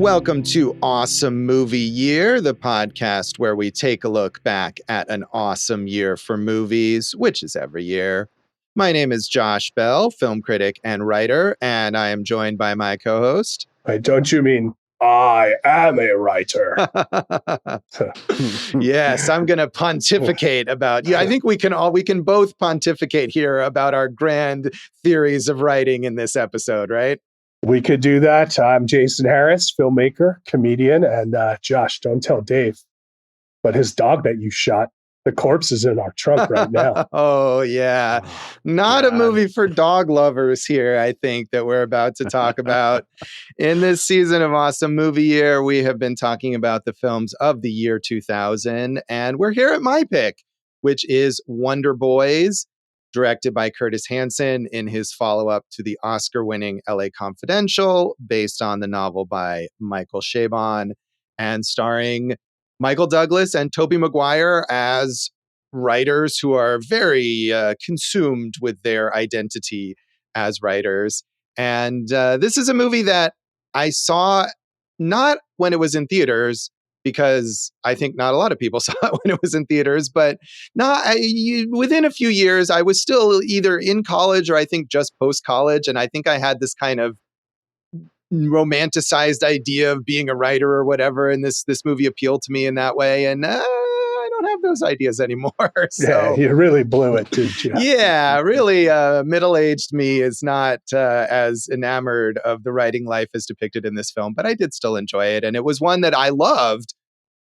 Welcome to Awesome Movie Year, the podcast where we take a look back at an awesome year for movies, which is every year. My name is Josh Bell, film critic and writer, and I am joined by my co-host. Don't you mean I am a writer? Yes, I'm going to pontificate about you. I think we can both pontificate here about our grand theories of writing in this episode, right? We could do that. I'm Jason Harris, filmmaker, comedian, and Josh, don't tell Dave, but his dog that you shot, the corpse is in our trunk right now. Oh, yeah. Not a movie for dog lovers here, I think, that we're about to talk about. In this season of Awesome Movie Year, we have been talking about the films of the year 2000, and we're here at my pick, which is Wonder Boys, directed by Curtis Hanson in his follow-up to the Oscar-winning LA Confidential, based on the novel by Michael Chabon, and starring Michael Douglas and Tobey Maguire as writers who are very consumed with their identity as writers. And this is a movie that I saw not when it was in theaters, because I think not a lot of people saw it when it was in theaters, but within a few years, I was still either in college or I think just post-college. And I think I had this kind of romanticized idea of being a writer or whatever. And this movie appealed to me in that way. And I don't have those ideas anymore. So, yeah, you really blew it, didn't you? Yeah, really. Middle-aged me is not as enamored of the writing life as depicted in this film, but I did still enjoy it. And it was one that I loved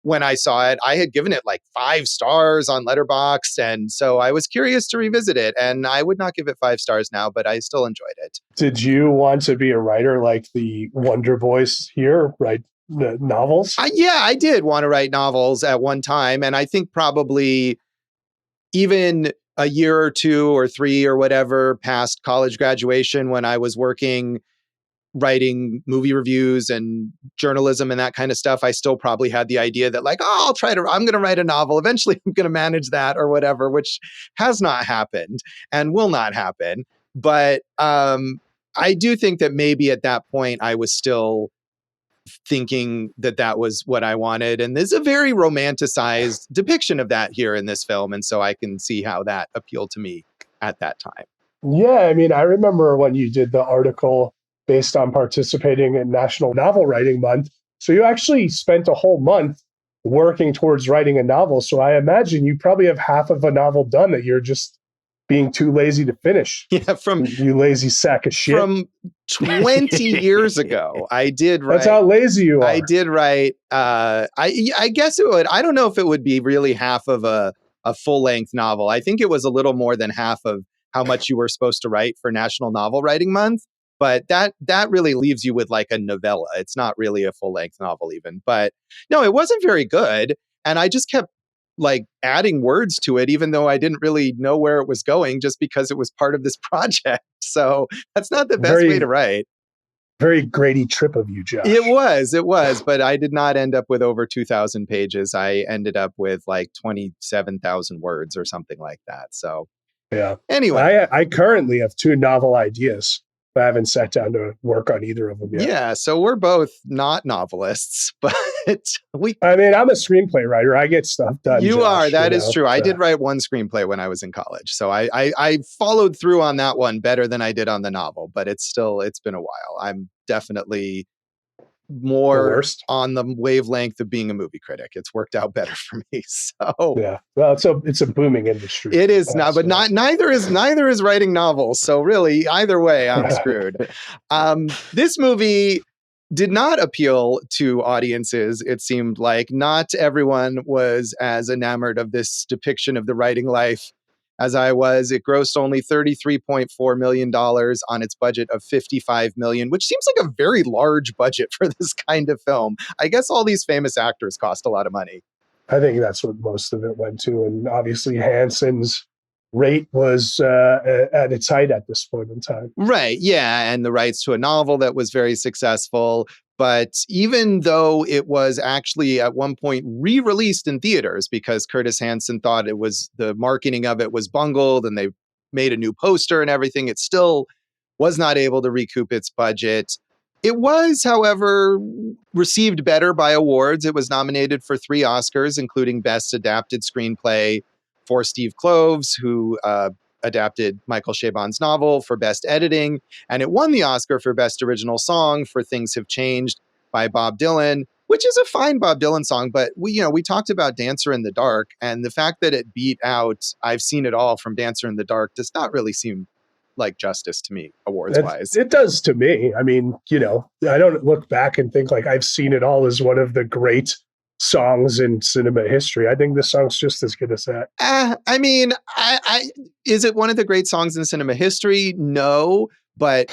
when I saw it. I had given it like 5 stars on Letterboxd. And so I was curious to revisit it. And I would not give it 5 stars now, but I still enjoyed it. Did you want to be a writer like the Wonder Boys here, write novels? I did want to write novels at one time. And I think probably even a year or 2 or 3 or whatever past college graduation, when I was writing movie reviews and journalism and that kind of stuff, I still probably had the idea that like, I'm going to write a novel. Eventually I'm going to manage that or whatever, which has not happened and will not happen. But I do think that maybe at that point I was still thinking that was what I wanted. And there's a very romanticized depiction of that here in this film. And so I can see how that appealed to me at that time. Yeah, I mean, I remember when you did the article based on participating in National Novel Writing Month. So you actually spent a whole month working towards writing a novel. So I imagine you probably have half of a novel done that you're just being too lazy to finish. Yeah, you lazy sack of shit. From 20 years ago, I did write. That's how lazy you are. I did write. I guess it would. I don't know if it would be really half of a full-length novel. I think it was a little more than half of how much you were supposed to write for National Novel Writing Month. But that really leaves you with like a novella. It's not really a full-length novel even. But no, it wasn't very good. And I just kept like adding words to it, even though I didn't really know where it was going, just because it was part of this project. So that's not the best way to write. Very Grady Tripp of you, Josh. It was, but I did not end up with over 2,000 pages. I ended up with like 27,000 words or something like that. So yeah. Anyway, I currently have 2 novel ideas. I haven't sat down to work on either of them yet. Yeah, so we're both not novelists, but I mean, I'm a screenplay writer. I get stuff done. You Josh, are. That is true. I did write one screenplay when I was in college. So I followed through on that one better than I did on the novel, but it's been a while. I'm definitely more on the wavelength of being a movie critic. It's worked out better for me. So yeah, well, it's a booming industry. It is now, but neither is writing novels. So really, either way, I'm screwed. This movie did not appeal to audiences. It seemed like not everyone was as enamored of this depiction of the writing life as I was. It grossed only $33.4 million on its budget of $55 million, which seems like a very large budget for this kind of film. I guess all these famous actors cost a lot of money. I think that's what most of it went to. And obviously Hanson's rate was at its height at this point in time. Right. Yeah. And the rights to a novel that was very successful. But even though it was actually at one point re-released in theaters because Curtis Hanson thought the marketing of it was bungled and they made a new poster and everything, it still was not able to recoup its budget. It was, however, received better by awards. It was nominated for 3 Oscars, including Best Adapted Screenplay for Steve Kloves, who adapted Michael Chabon's novel, for Best Editing, and it won the Oscar for Best Original Song for Things Have Changed by Bob Dylan, which is a fine Bob Dylan song. But we talked about Dancer in the Dark, and the fact that it beat out I've Seen It All from Dancer in the Dark does not really seem like justice to me, awards wise. It does to me. I mean, I don't look back and think like I've Seen It All as one of the great songs in cinema history. I think this song's just as good as that. I mean, is it one of the great songs in cinema history? No, but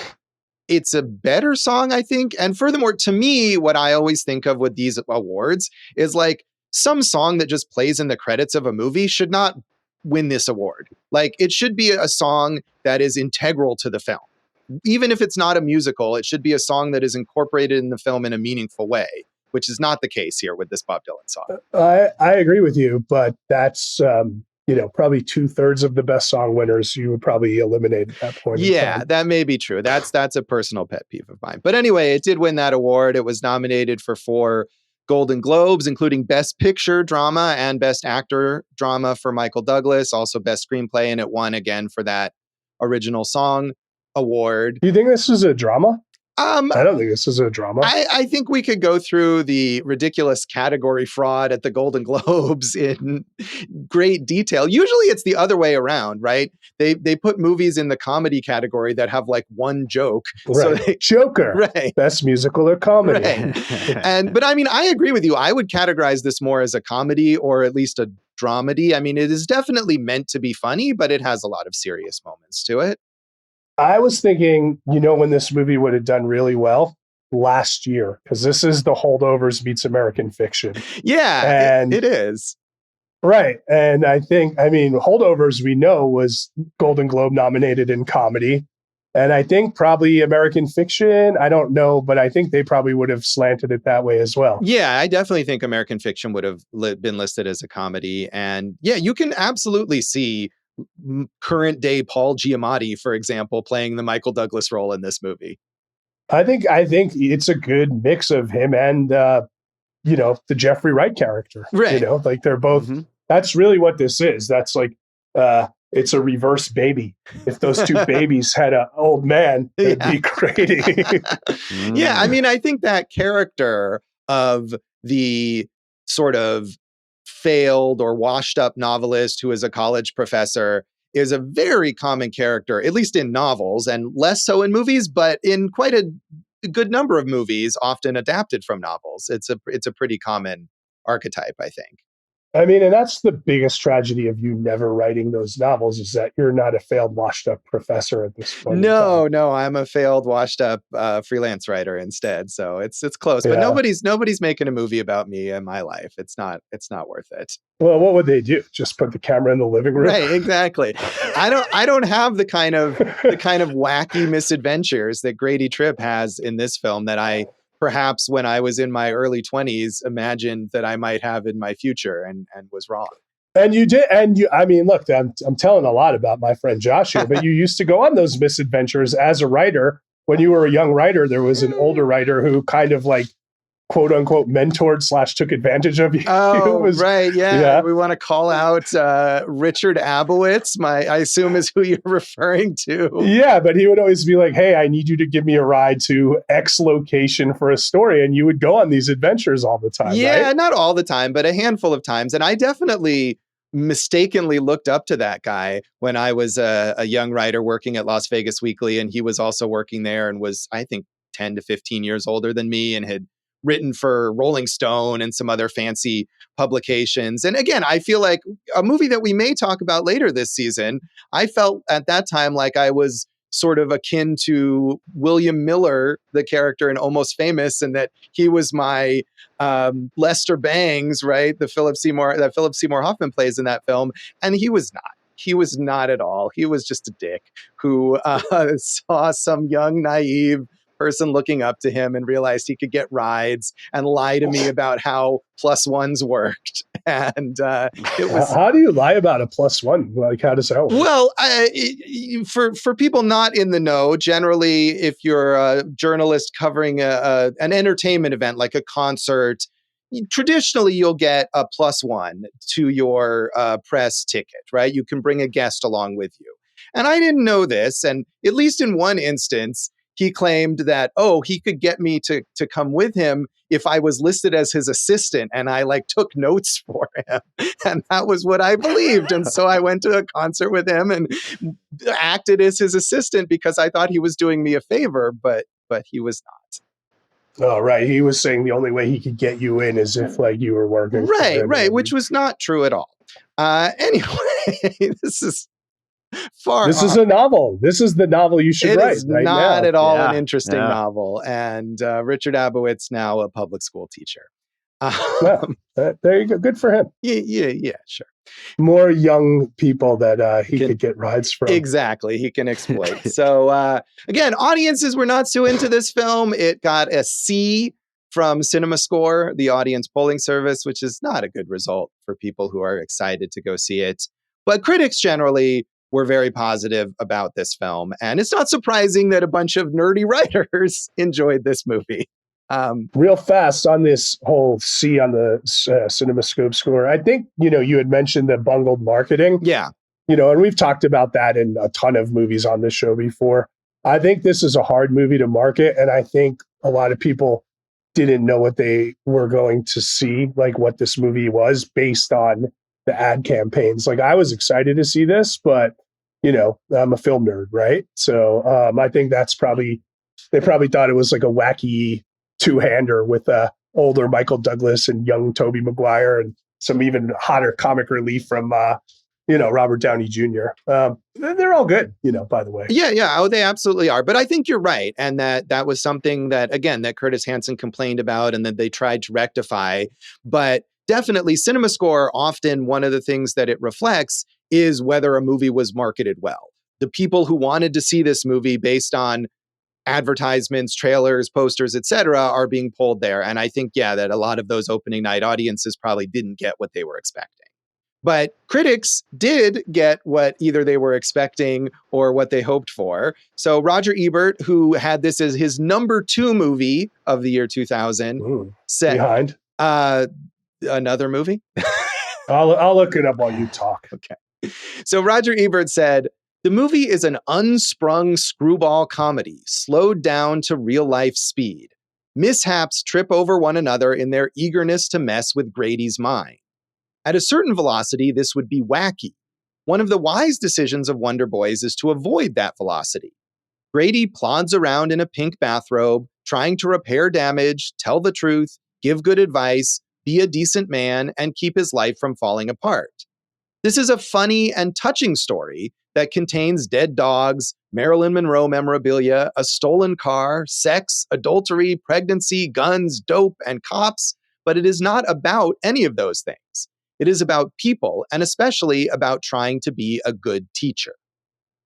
it's a better song, I think. And furthermore, to me, what I always think of with these awards is like some song that just plays in the credits of a movie should not win this award. Like, it should be a song that is integral to the film. Even if it's not a musical, it should be a song that is incorporated in the film in a meaningful way, which is not the case here with this Bob Dylan song. I agree with you, but that's probably 2/3 of the best song winners you would probably eliminate at that point. Yeah, that may be true. That's a personal pet peeve of mine. But anyway, it did win that award. It was nominated for 4 Golden Globes, including Best Picture Drama and Best Actor Drama for Michael Douglas, also Best Screenplay, and it won again for that Original Song award. Do you think this is a drama? I don't think this is a drama. I think we could go through the ridiculous category fraud at the Golden Globes in great detail. Usually it's the other way around, right? They put movies in the comedy category that have like one joke. Right. So Joker, right. Best musical or comedy. Right. But I mean, I agree with you. I would categorize this more as a comedy or at least a dramedy. I mean, it is definitely meant to be funny, but it has a lot of serious moments to it. I was thinking, when this movie would have done really well last year, because this is The Holdovers meets American Fiction. Yeah, and it is. Right. And Holdovers, we know, was Golden Globe nominated in comedy. And I think probably American Fiction, I don't know, but I think they probably would have slanted it that way as well. Yeah, I definitely think American Fiction would have been listed as a comedy. And yeah, you can absolutely see current day Paul Giamatti, for example, playing the Michael Douglas role in this movie. I think it's a good mix of him and the Jeffrey Wright character. Right. Like they're both. Mm-hmm. That's really what this is. That's like it's a reverse baby. If those two babies had an old man, it'd be great. Yeah, I mean, I think that character of the sort of failed or washed up novelist who is a college professor is a very common character, at least in novels, and less so in movies, but in quite a good number of movies, often adapted from novels. It's a pretty common archetype, I think. I mean, and that's the biggest tragedy of you never writing those novels, is that you're not a failed, washed up professor at this point. No, I'm a failed, washed up freelance writer instead. So it's close, but nobody's making a movie about me in my life. It's not worth it. Well, what would they do? Just put the camera in the living room? Right, exactly. I don't have the kind of wacky misadventures that Grady Tripp has in this film that I perhaps when I was in my early 20s imagined that I might have in my future and was wrong. And you did. And look, I'm telling a lot about my friend Josh here, but you used to go on those misadventures as a writer. When you were a young writer, there was an older writer who kind of like, quote unquote, mentored / took advantage of you. Oh, right. Yeah. We want to call out Richard Abowitz, I assume is who you're referring to. Yeah. But he would always be like, hey, I need you to give me a ride to X location for a story. And you would go on these adventures all the time. Yeah, right? Not all the time, but a handful of times. And I definitely mistakenly looked up to that guy when I was a young writer working at Las Vegas Weekly. And he was also working there and was, I think, 10 to 15 years older than me and had written for Rolling Stone and some other fancy publications. And again, I feel like a movie that we may talk about later this season, I felt at that time like I was sort of akin to William Miller, the character in Almost Famous, and that he was my Lester Bangs, right? That Philip Seymour Hoffman plays in that film. And he was not. He was not at all. He was just a dick who saw some young, naive person looking up to him and realized he could get rides and lie to me about how +1s worked. And it was... How do you lie about a +1? Like, how does that work? Well, for people not in the know, generally, if you're a journalist covering an entertainment event like a concert, traditionally you'll get a +1 to your press ticket, right? You can bring a guest along with you. And I didn't know this. And at least in one instance, he claimed that, he could get me to come with him if I was listed as his assistant and I took notes for him. And that was what I believed. And so I went to a concert with him and acted as his assistant because I thought he was doing me a favor, but he was not. Oh, right. He was saying the only way he could get you in is if you were working. Right. Which was not true at all. Anyway, this is far This off. is a novel. This is the novel you should write. It is right not now. at all an interesting novel. And Richard Abowitz, now a public school teacher. There you go. Good for him. Yeah, sure. More young people that he could get rides from. Exactly. He can exploit. So again, audiences were not so into this film. It got a C from CinemaScore, the audience polling service, which is not a good result for people who are excited to go see it. But critics generally were very positive about this film. And it's not surprising that a bunch of nerdy writers enjoyed this movie. Real fast on this whole C on the CinemaScope score. I think, you had mentioned the bungled marketing. Yeah. And we've talked about that in a ton of movies on this show before. I think this is a hard movie to market. And I think a lot of people didn't know what they were going to see, what this movie was based on the ad campaigns. I was excited to see this, but, I'm a film nerd, right? So I think they probably thought it was a wacky two-hander with older Michael Douglas and young Tobey Maguire and some even hotter comic relief from Robert Downey Jr. They're all good, by the way. Yeah. Oh, they absolutely are. But I think you're right. And that was something that, again, that Curtis Hanson complained about and that they tried to rectify. But definitely CinemaScore, often one of the things that it reflects is whether a movie was marketed well. The people who wanted to see this movie based on advertisements, trailers, posters, etc., are being pulled there. And I think, that a lot of those opening night audiences probably didn't get what they were expecting. But critics did get what either they were expecting or what they hoped for. So Roger Ebert, who had this as his number 2 movie of the year 2000, said... Behind? Another movie? I'll look it up while you talk. Okay. So Roger Ebert said, "The movie is an unsprung screwball comedy, slowed down to real-life speed. Mishaps trip over one another in their eagerness to mess with Grady's mind. At a certain velocity, this would be wacky. One of the wise decisions of Wonder Boys is to avoid that velocity. Grady plods around in a pink bathrobe, trying to repair damage, tell the truth, give good advice, be a decent man, and keep his life from falling apart. This is a funny and touching story that contains dead dogs, Marilyn Monroe memorabilia, a stolen car, sex, adultery, pregnancy, guns, dope, and cops, but it is not about any of those things. It is about people, and especially about trying to be a good teacher."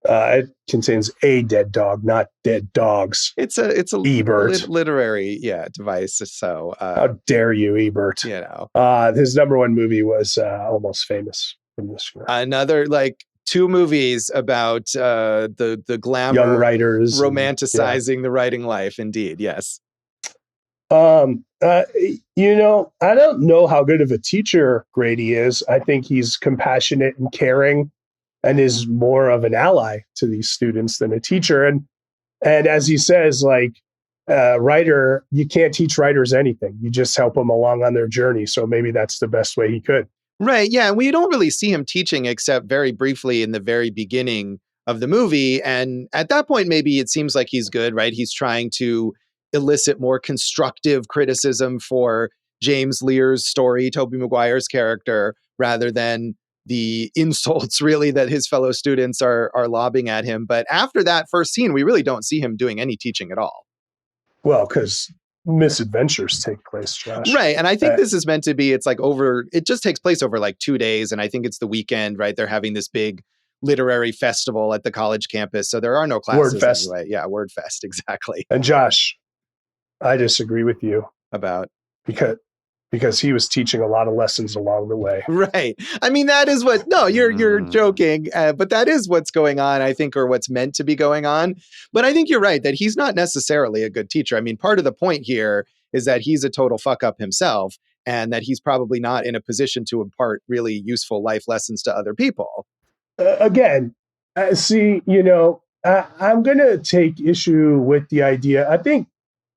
It contains a dead dog, not dead dogs. It's a Ebert. literary device. So how dare you, Ebert? His number 1 movie was Almost Famous from this year. Another 2 movies about the glamour, young writers, romanticizing the writing life. Indeed, yes. I don't know how good of a teacher Grady is. I think he's compassionate and caring and is more of an ally to these students than a teacher. And as he says, writer, you can't teach writers anything. You just help them along on their journey. So maybe that's the best way he could. Right. Yeah. And we don't really see him teaching except very briefly in the very beginning of the movie. And at that point, maybe it seems like he's good, right? He's trying to elicit more constructive criticism for James Lear's story, Tobey Maguire's character, rather than the insults really that his fellow students are lobbing at him. But after that first scene, we really don't see him doing any teaching at all. Well, because misadventures take place, Josh. Right. And I think this is meant to be, it just takes place over 2 days. And I think it's the weekend, right? They're having this big literary festival at the college campus. So there are no classes anyway. Yeah, Wordfest, exactly. And Josh, I disagree with you. About? Because he was teaching a lot of lessons along the way. Right. I mean, that is what, no, you're joking, but that is what's going on, I think, or what's meant to be going on. But I think you're right that he's not necessarily a good teacher. I mean, part of the point here is that he's a total fuck up himself and that he's probably not in a position to impart really useful life lessons to other people. Again, see, I'm going to take issue with the idea. I think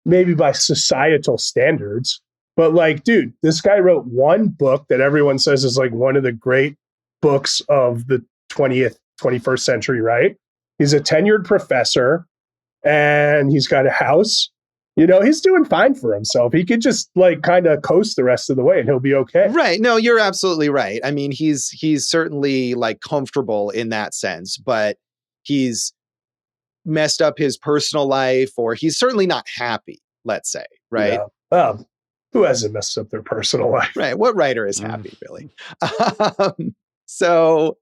maybe by societal standards, but like, dude, this guy wrote one book that everyone says is like one of the great books of the 21st century, right? He's a tenured professor and he's got a house. He's doing fine for himself. He could just like kind of coast the rest of the way and he'll be okay. Right. No, you're absolutely right. I mean, he's certainly like comfortable in that sense, but he's messed up his personal life, or he's certainly not happy, let's say, right? Yeah. Who hasn't messed up their personal life? Right. What writer is happy, really? So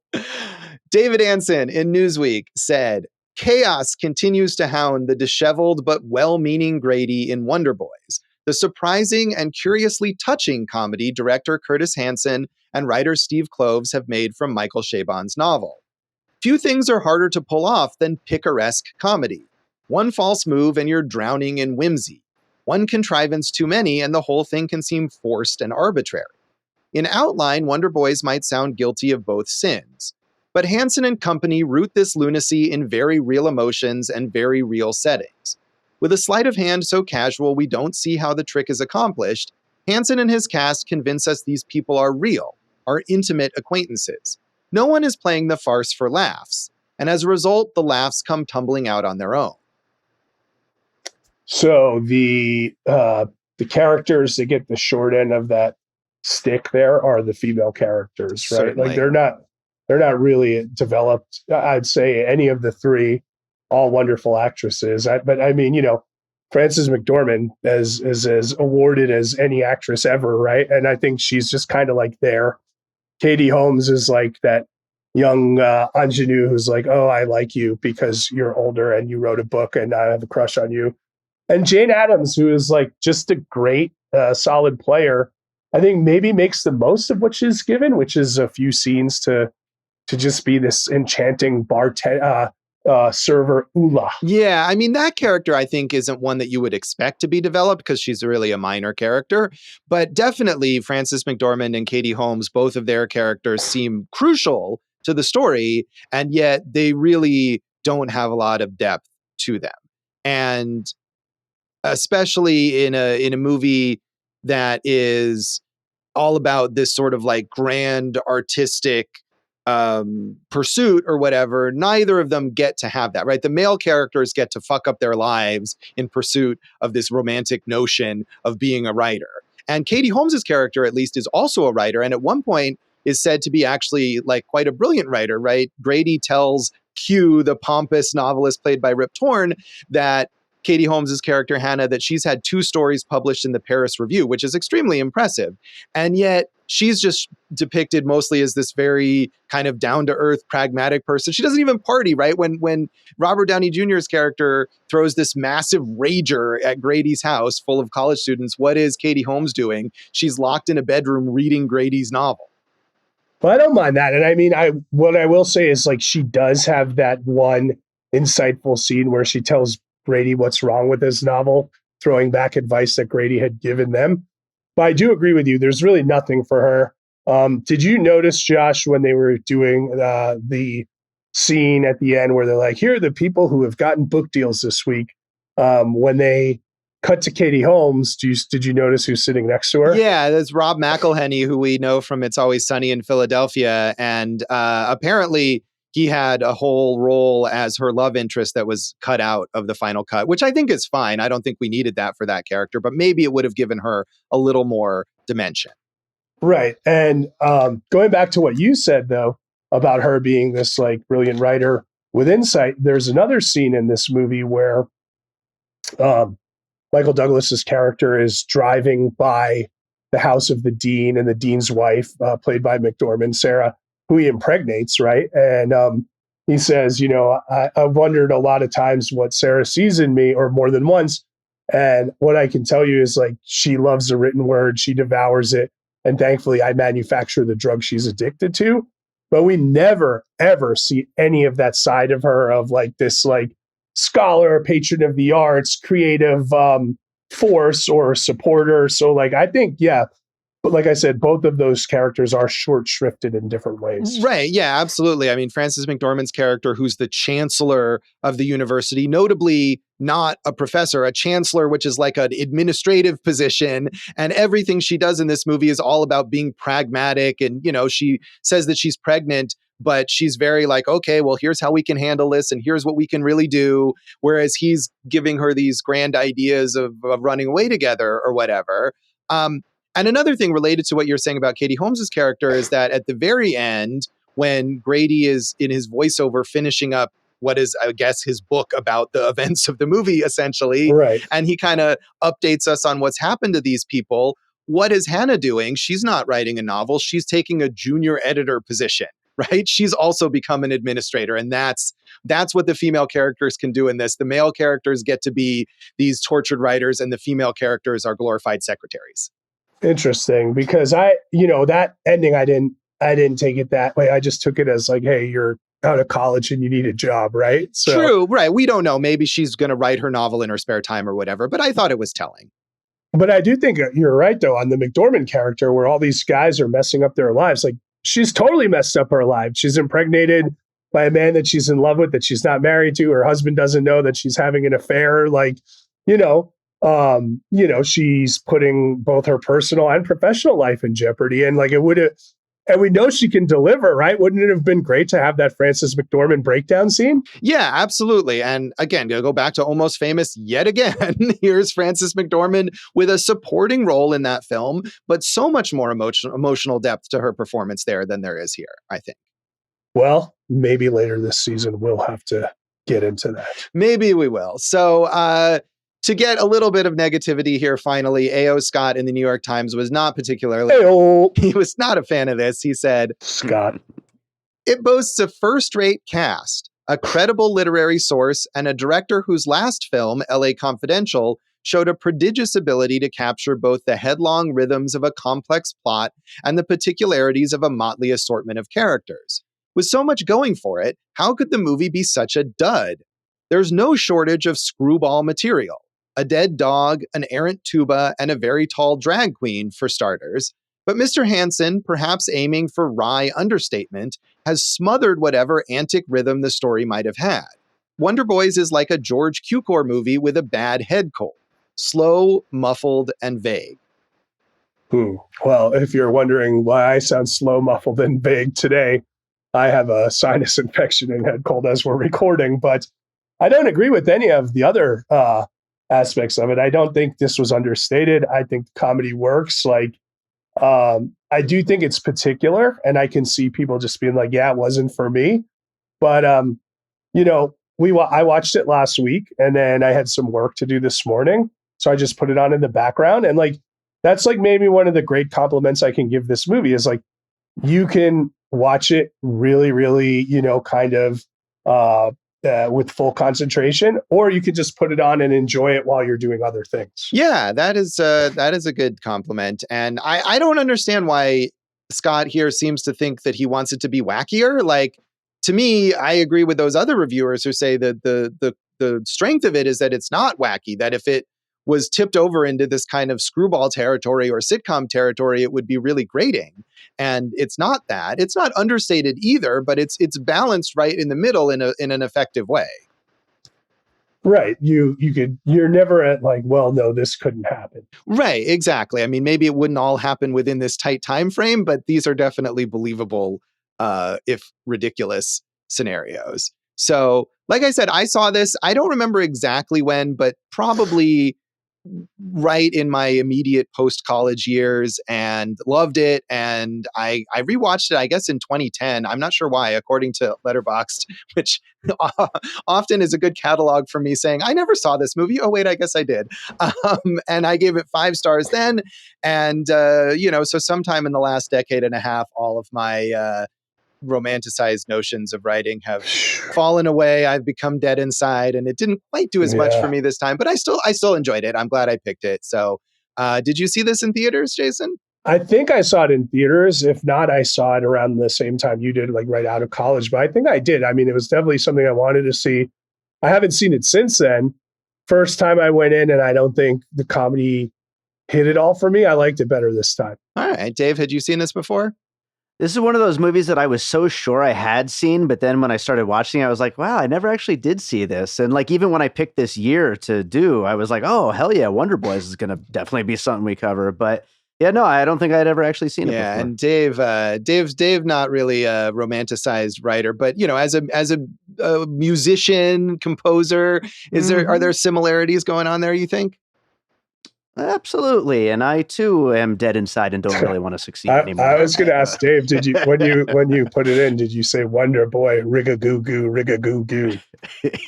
David Anson in Newsweek said, chaos continues to hound the disheveled but well-meaning Grady in Wonder Boys, the surprising and curiously touching comedy director Curtis Hanson and writer Steve Kloves have made from Michael Chabon's novel. Few things are harder to pull off than picaresque comedy. One false move and you're drowning in whimsy. One contrivance too many and the whole thing can seem forced and arbitrary. In outline, Wonder Boys might sound guilty of both sins. But Hanson and company root this lunacy in very real emotions and very real settings. With a sleight of hand so casual we don't see how the trick is accomplished, Hanson and his cast convince us these people are real, are intimate acquaintances. No one is playing the farce for laughs, and as a result, the laughs come tumbling out on their own. So the characters that get the short end of that stick there are the female characters, right? Certainly. Like they're not really developed. I'd say any of the three, all wonderful actresses. But I mean, Frances McDormand is as awarded as any actress ever, right? And I think she's just kind of like there. Katie Holmes is like that young ingenue who's like, oh, I like you because you're older and you wrote a book and I have a crush on you. And Jane Addams, who is like just a great, solid player, I think maybe makes the most of what she's given, which is a few scenes to just be this enchanting server Ula. Yeah, I mean, that character, I think, isn't one that you would expect to be developed because she's really a minor character. But definitely Frances McDormand and Katie Holmes, both of their characters seem crucial to the story, and yet they really don't have a lot of depth to them. And especially in a movie that is all about this sort of like grand artistic pursuit or whatever, neither of them get to have that, right? The male characters get to fuck up their lives in pursuit of this romantic notion of being a writer. And Katie Holmes's character, at least, is also a writer, and at one point is said to be actually like quite a brilliant writer, right? Grady tells Q, the pompous novelist played by Rip Torn, that Katie Holmes's character, Hannah, that she's had 2 stories published in the Paris Review, which is extremely impressive. And yet she's just depicted mostly as this very kind of down-to-earth, pragmatic person. She doesn't even party, right? When Robert Downey Jr.'s character throws this massive rager at Grady's house full of college students, what is Katie Holmes doing? She's locked in a bedroom reading Grady's novel. Well, I don't mind that. And I mean, what I will say is like she does have that one insightful scene where she tells Grady what's wrong with his novel, throwing back advice that Grady had given them. But I do agree with you. There's really nothing for her. Did you notice, Josh, when they were doing the scene at the end where they're like, here are the people who have gotten book deals this week? When they cut to Katie Holmes, did you notice who's sitting next to her? Yeah, that's Rob McElhenney, who we know from It's Always Sunny in Philadelphia. And apparently he had a whole role as her love interest that was cut out of the final cut, which I think is fine. I don't think we needed that for that character, but maybe it would have given her a little more dimension. Right. And going back to what you said, though, about her being this like brilliant writer with insight, there's another scene in this movie where Michael Douglas's character is driving by the house of the dean and the dean's wife, played by McDormand, Sarah, who he impregnates, right? And he says, I've wondered a lot of times what Sarah sees in me, or more than once. And what I can tell you is like, she loves the written word, she devours it. And thankfully, I manufacture the drug she's addicted to. But we never, ever see any of that side of her, of like this, like, scholar, patron of the arts, creative force or supporter. So, like, I think, yeah, but like I said, both of those characters are short shrifted in different ways. Right. Yeah, absolutely. I mean, Frances McDormand's character, who's the chancellor of the university, notably not a professor, a chancellor, which is like an administrative position. And everything she does in this movie is all about being pragmatic. And, she says that she's pregnant, but she's very like, okay, well, here's how we can handle this. And here's what we can really do. Whereas he's giving her these grand ideas of running away together or whatever. And another thing related to what you're saying about Katie Holmes's character is that at the very end, when Grady is in his voiceover finishing up what is, I guess, his book about the events of the movie, essentially, Right. and he kind of updates us on what's happened to these people, what is Hannah doing? She's not writing a novel. She's taking a junior editor position, right? She's also become an administrator. And that's what the female characters can do in this. The male characters get to be these tortured writers, and the female characters are glorified secretaries. Interesting, because that ending, I didn't take it that way. I just took it as like, hey, you're out of college and you need a job, right? So, true, right. We don't know. Maybe she's going to write her novel in her spare time or whatever, but I thought it was telling. But I do think you're right, though, on the McDormand character, where all these guys are messing up their lives. Like, she's totally messed up her life. She's impregnated by a man that she's in love with, that she's not married to. Her husband doesn't know that she's having an affair. Like, she's putting both her personal and professional life in jeopardy. And like, and we know she can deliver, right? Wouldn't it have been great to have that Frances McDormand breakdown scene? Yeah, absolutely. And again, to go back to Almost Famous yet again, here's Frances McDormand with a supporting role in that film, but so much more emotional depth to her performance there than there is here, I think. Well, maybe later this season we'll have to get into that. Maybe we will. So, to get a little bit of negativity here, finally, A.O. Scott in the New York Times was not particularly... Hey-o. He was not a fan of this. He said, Scott, it boasts a first-rate cast, a credible literary source, and a director whose last film, L.A. Confidential, showed a prodigious ability to capture both the headlong rhythms of a complex plot and the particularities of a motley assortment of characters. With so much going for it, how could the movie be such a dud? There's no shortage of screwball material. A dead dog, an errant tuba, and a very tall drag queen, for starters. But Mr. Hanson, perhaps aiming for wry understatement, has smothered whatever antic rhythm the story might have had. Wonder Boys is like a George Cukor movie with a bad head cold. Slow, muffled, and vague. Well, if you're wondering why I sound slow, muffled, and vague today, I have a sinus infection and head cold as we're recording, but I don't agree with any of the other aspects of it. I don't think this was understated. I think the comedy works. Like, I do think it's particular, and I can see people just being like, yeah, it wasn't for me. But, I watched it last week, and then I had some work to do this morning. So I just put it on in the background. And like, that's like maybe one of the great compliments I can give this movie is like, you can watch it really, really, kind of with full concentration, or you could just put it on and enjoy it while you're doing other things. Yeah, that is a good compliment. And I don't understand why Scott here seems to think that he wants it to be wackier. Like, to me, I agree with those other reviewers who say that the strength of it is that it's not wacky, that if it was tipped over into this kind of screwball territory or sitcom territory, it would be really grating. And it's not that. It's not understated either, but it's balanced right in the middle in an effective way. Right. You're never at like, well, no, this couldn't happen. Right, exactly. I mean, maybe it wouldn't all happen within this tight time frame, but these are definitely believable, if ridiculous scenarios. So, like I said, I saw this. I don't remember exactly when, but probably right in my immediate post-college years, and loved it. And I rewatched it, I guess, in 2010. I'm not sure why, according to Letterboxd, which often is a good catalog for me saying, I never saw this movie. Oh, wait, I guess I did. And I gave it 5 stars then. And, so sometime in the last decade and a half, all of my romanticized notions of writing have fallen away. I've become dead inside, and it didn't quite do as much for me this time, but I still enjoyed it. I'm glad I picked it. So did you see this in theaters, Jason? I think I saw it in theaters. If not, I saw it around the same time you did, like right out of college. But I think I did. I mean, it was definitely something I wanted to see. I haven't seen it since then. First time I went in, and I don't think the comedy hit it all for me. I liked it better this time. All right. Dave, had you seen this before? This is one of those movies that I was so sure I had seen, but then when I started watching, I was like, wow, I never actually did see this. And like, even when I picked this year to do, I was like, oh, hell yeah, Wonder Boys is going to definitely be something we cover. But yeah, no, I don't think I'd ever actually seen it before. And Dave, not really a romanticized writer, but as a musician, composer, are there similarities going on there, you think? Absolutely, and I too am dead inside and don't really want to succeed anymore. I was going to ask Dave, did you when you put it in, did you say Wonder Boy, rig-a-goo goo, rig-a-goo goo?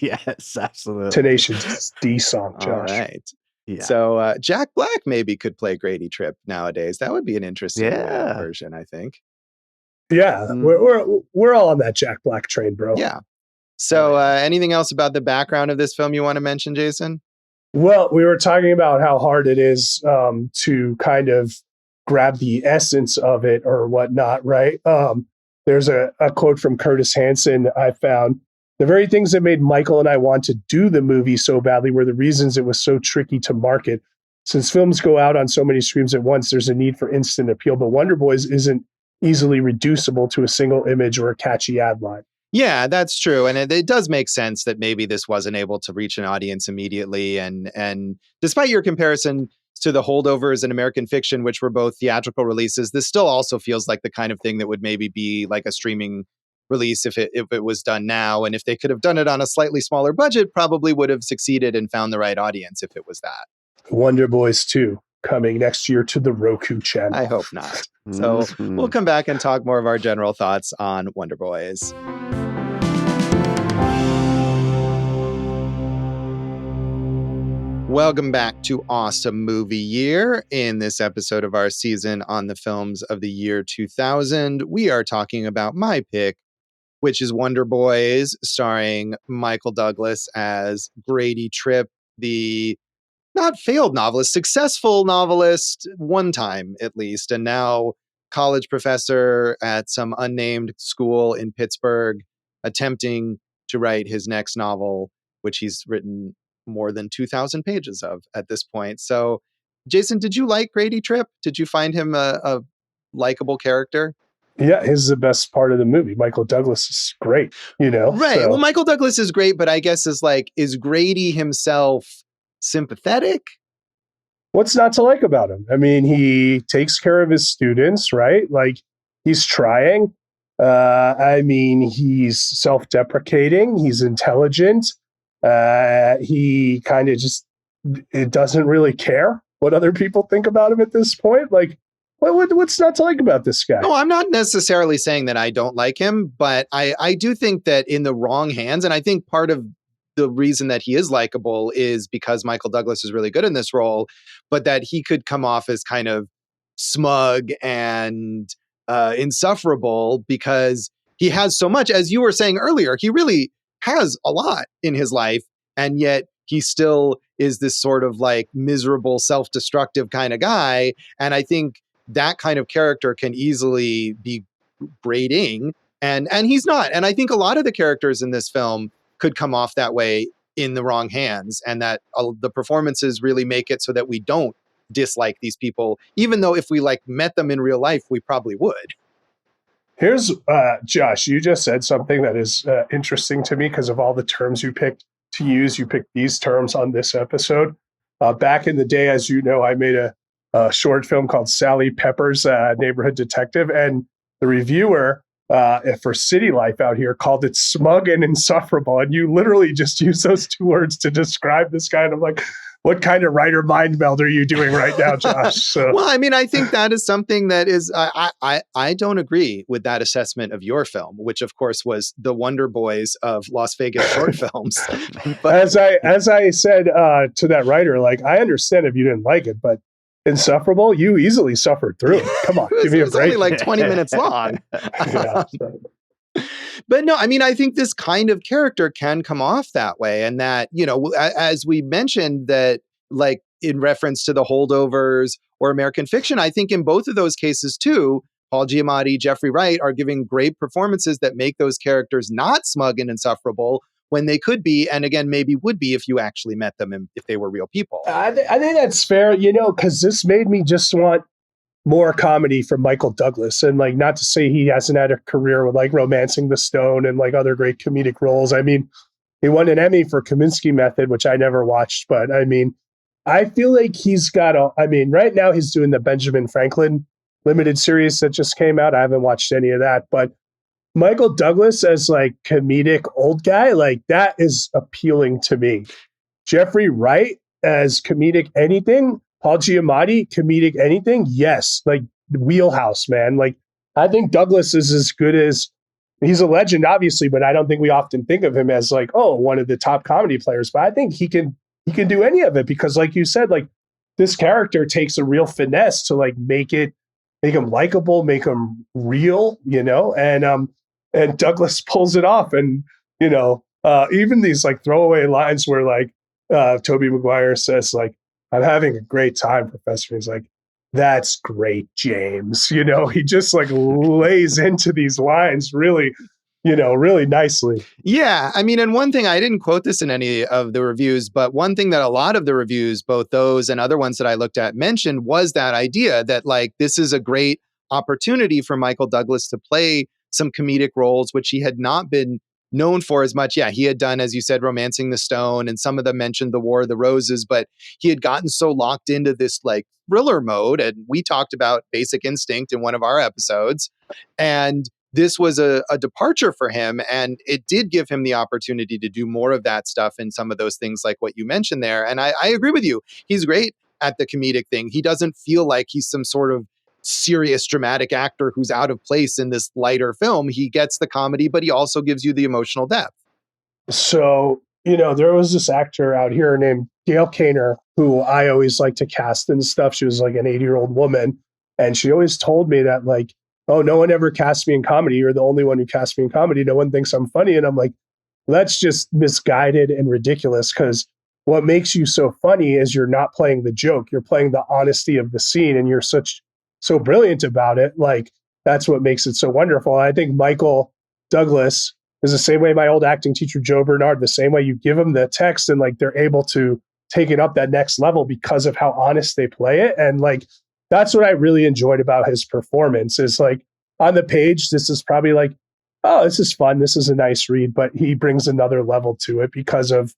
Yes, absolutely. Tenacious D song, Josh. All right. Yeah. So Jack Black maybe could play Grady Tripp nowadays. That would be an interesting version, I think. Yeah, we're all on that Jack Black train, bro. Yeah. So anything else about the background of this film you want to mention, Jason? Well, we were talking about how hard it is to kind of grab the essence of it or whatnot, right? There's a quote from Curtis Hanson I found. The very things that made Michael and I want to do the movie so badly were the reasons it was so tricky to market. Since films go out on so many screens at once, there's a need for instant appeal, but Wonder Boys isn't easily reducible to a single image or a catchy ad line. Yeah, that's true. And it does make sense that maybe this wasn't able to reach an audience immediately. And despite your comparison to the holdovers in American Fiction, which were both theatrical releases, this still also feels like the kind of thing that would maybe be like a streaming release if it was done now. And if they could have done it on a slightly smaller budget, probably would have succeeded and found the right audience if it was that. Wonder Boys 2 coming next year to the Roku channel. I hope not. So we'll come back and talk more of our general thoughts on Wonder Boys. Welcome back to Awesome Movie Year. In this episode of our season on the films of the year 2000, we are talking about my pick, which is Wonder Boys, starring Michael Douglas as Grady Tripp, the not failed novelist, successful novelist, one time at least, and now college professor at some unnamed school in Pittsburgh, attempting to write his next novel, which he's written more than 2,000 pages of at this point. So, Jason, did you like Grady Tripp? Did you find him a likable character? Yeah, he's the best part of the movie. Michael Douglas is great, Right. So. Well, Michael Douglas is great, but I guess is Grady himself sympathetic? What's not to like about him? I mean, he takes care of his students, right? Like, he's trying. I mean, he's self-deprecating. He's intelligent. He kind of it doesn't really care what other people think about him at this point. Like, what's not to like about this guy? No, I'm not necessarily saying that I don't like him, but I do think that in the wrong hands, and I think part of the reason that he is likable is because Michael Douglas is really good in this role, but that he could come off as kind of smug and insufferable because he has so much. As you were saying earlier, he really has a lot in his life, and yet he still is this sort of like miserable, self-destructive kind of guy. And I think that kind of character can easily be grating, and he's not. And I think a lot of the characters in this film could come off that way in the wrong hands, and that the performances really make it so that we don't dislike these people, even though if we met them in real life, we probably would. Here's Josh, you just said something that is interesting to me because of all the terms you picked to use. You picked these terms on this episode. Back in the day, as you know, I made a short film called Sally Pepper's Neighborhood Detective, and the reviewer for City Life out here called it smug and insufferable. And you literally just use those two words to describe this guy. And I'm like, what kind of writer mind meld are you doing right now, Josh? So. Well, I mean, I think that is something that is, I don't agree with that assessment of your film, which of course was the Wonder Boys of Las Vegas short films. But as I said to that writer, like, I understand if you didn't like it, but insufferable, you easily suffered through it. Come on, give me a break. It was only like 20 minutes long. Yeah, so. But no, I mean, I think this kind of character can come off that way. And that, as we mentioned, that like in reference to the Holdovers or American Fiction, I think in both of those cases too, Paul Giamatti, Jeffrey Wright are giving great performances that make those characters not smug and insufferable when they could be, and again, maybe would be if you actually met them and if they were real people. I think that's fair, because this made me just want more comedy from Michael Douglas. And like, not to say he hasn't had a career with like Romancing the Stone and like other great comedic roles. I mean, he won an Emmy for Kominsky Method, which I never watched, but I mean, I feel like he's got right now he's doing the Benjamin Franklin limited series that just came out. I haven't watched any of that, but Michael Douglas as like comedic old guy, like that is appealing to me. Jeffrey Wright as comedic anything, Paul Giamatti, comedic anything, yes, like wheelhouse, man. Like I think Douglas is as good as, he's a legend, obviously, but I don't think we often think of him as like, oh, one of the top comedy players. But I think he can do any of it because, like you said, like this character takes a real finesse to like make him likable, make him real, and Douglas pulls it off. And, even these like throwaway lines where like Tobey Maguire says like, I'm having a great time, Professor. He's like, that's great, James. He just like lays into these lines really, really nicely. Yeah. I mean, and one thing, I didn't quote this in any of the reviews, but one thing that a lot of the reviews, both those and other ones that I looked at, mentioned was that idea that like, this is a great opportunity for Michael Douglas to play some comedic roles, which he had not been known for as much. Yeah, he had done, as you said, Romancing the Stone, and some of them mentioned The War of the Roses, but he had gotten so locked into this like thriller mode. And we talked about Basic Instinct in one of our episodes. And this was a departure for him. And it did give him the opportunity to do more of that stuff and some of those things like what you mentioned there. And I agree with you. He's great at the comedic thing. He doesn't feel like he's some sort of serious dramatic actor who's out of place in this lighter film. He gets the comedy, but he also gives you the emotional depth. So, there was this actor out here named Gail Kaner, who I always like to cast and stuff. She was like an 80-year-old woman. And she always told me that like, oh, no one ever cast me in comedy. You're the only one who cast me in comedy. No one thinks I'm funny. And I'm like, that's just misguided and ridiculous, because what makes you so funny is you're not playing the joke. You're playing the honesty of the scene, and you're so brilliant about it. Like that's what makes it so wonderful. And I think Michael Douglas is the same way my old acting teacher, Joe Bernard, the same way you give them the text and like they're able to take it up that next level because of how honest they play it. And like, that's what I really enjoyed about his performance is like on the page, this is probably like, oh, this is fun. This is a nice read, but he brings another level to it because of,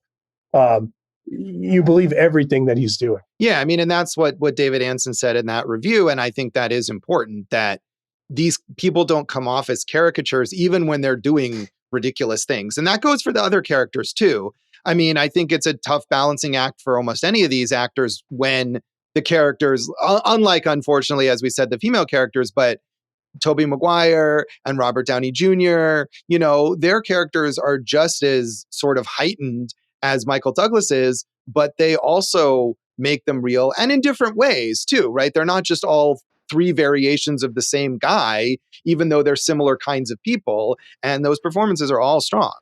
you believe everything that he's doing. Yeah, I mean, and that's what David Ansen said in that review. And I think that is important, that these people don't come off as caricatures, even when they're doing ridiculous things. And that goes for the other characters too. I mean, I think it's a tough balancing act for almost any of these actors when the characters, unlike, unfortunately, as we said, the female characters, but Tobey Maguire and Robert Downey Jr., their characters are just as sort of heightened as Michael Douglas is, but they also make them real and in different ways too, right? They're not just all three variations of the same guy, even though they're similar kinds of people. And those performances are all strong.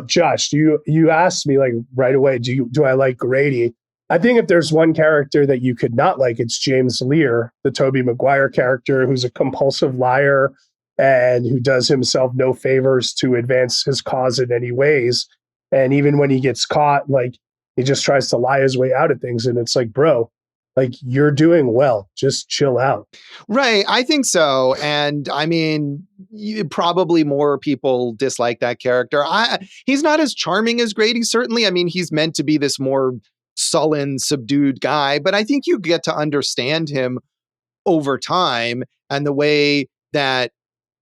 Josh, you asked me like right away, do I like Grady? I think if there's one character that you could not like, it's James Lear, the Tobey Maguire character, who's a compulsive liar and who does himself no favors to advance his cause in any ways. And even when he gets caught, like he just tries to lie his way out of things. And it's like, bro, like you're doing well, just chill out. Right. I think so. And I mean, probably more people dislike that character. He's not as charming as Grady, certainly. I mean, he's meant to be this more sullen, subdued guy, but I think you get to understand him over time, and the way that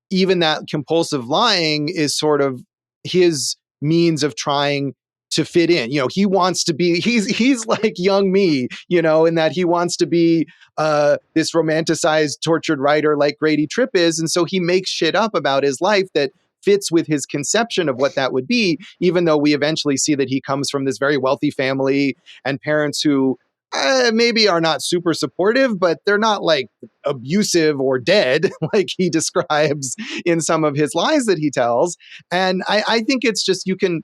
even that compulsive lying is sort of his means of trying to fit in. He wants to be, he's like young me, in that he wants to be this romanticized, tortured writer like Grady Tripp is. And so he makes shit up about his life that fits with his conception of what that would be, even though we eventually see that he comes from this very wealthy family and parents who maybe are not super supportive, but they're not like abusive or dead like he describes in some of his lies that he tells. And I think it's just, you can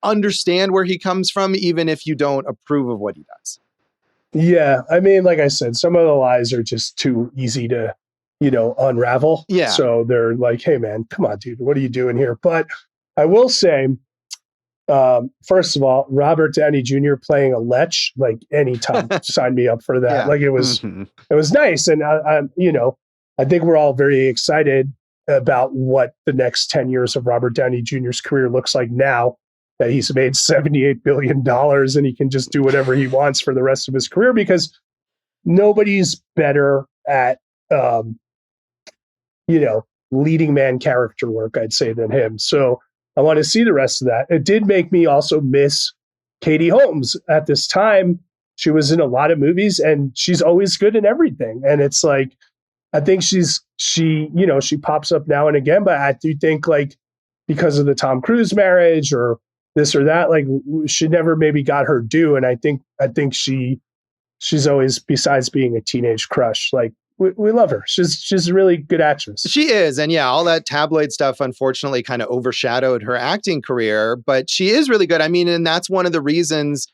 understand where he comes from, even if you don't approve of what he does. Yeah. I mean, like I said, some of the lies are just too easy to, unravel. Yeah. So they're like, hey, man, come on, dude, what are you doing here? But I will say, first of all, Robert Downey Jr. playing a lech, like anytime, sign me up for that. Yeah. Like it was nice. And I think we're all very excited about what the next 10 years of Robert Downey Jr.'s career looks like now that he's made $78 billion and he can just do whatever he wants for the rest of his career, because nobody's better at, leading man character work, I'd say, than him. So I want to see the rest of that. It did make me also miss Katie Holmes. At this time, she was in a lot of movies and she's always good in everything. And it's like, I think she pops up now and again, but I do think, like, because of the Tom Cruise marriage or this or that, like, she never maybe got her due. And I think she's always, besides being a teenage crush, like, we love her. She's a really good actress. She is. And yeah, all that tabloid stuff unfortunately kind of overshadowed her acting career, but she is really good. I mean, and that's one of the reasons,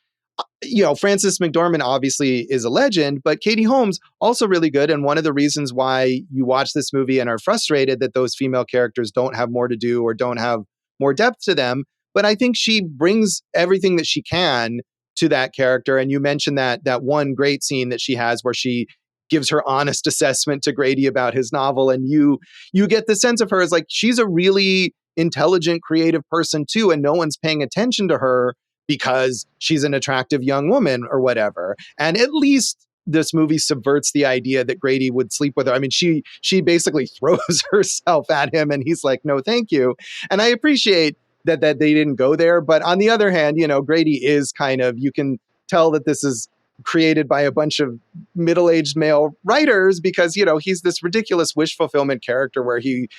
Frances McDormand obviously is a legend, but Katie Holmes also really good. And one of the reasons why you watch this movie and are frustrated that those female characters don't have more to do or don't have more depth to them. But I think she brings everything that she can to that character. And you mentioned that one great scene that she has where she gives her honest assessment to Grady about his novel. And you get the sense of her as like, she's a really intelligent, creative person too. And no one's paying attention to her because she's an attractive young woman or whatever. And at least this movie subverts the idea that Grady would sleep with her. I mean, she basically throws herself at him and he's like, no, thank you. And I appreciate that they didn't go there. But on the other hand, Grady is kind of, you can tell that this is created by a bunch of middle-aged male writers because, he's this ridiculous wish fulfillment character where he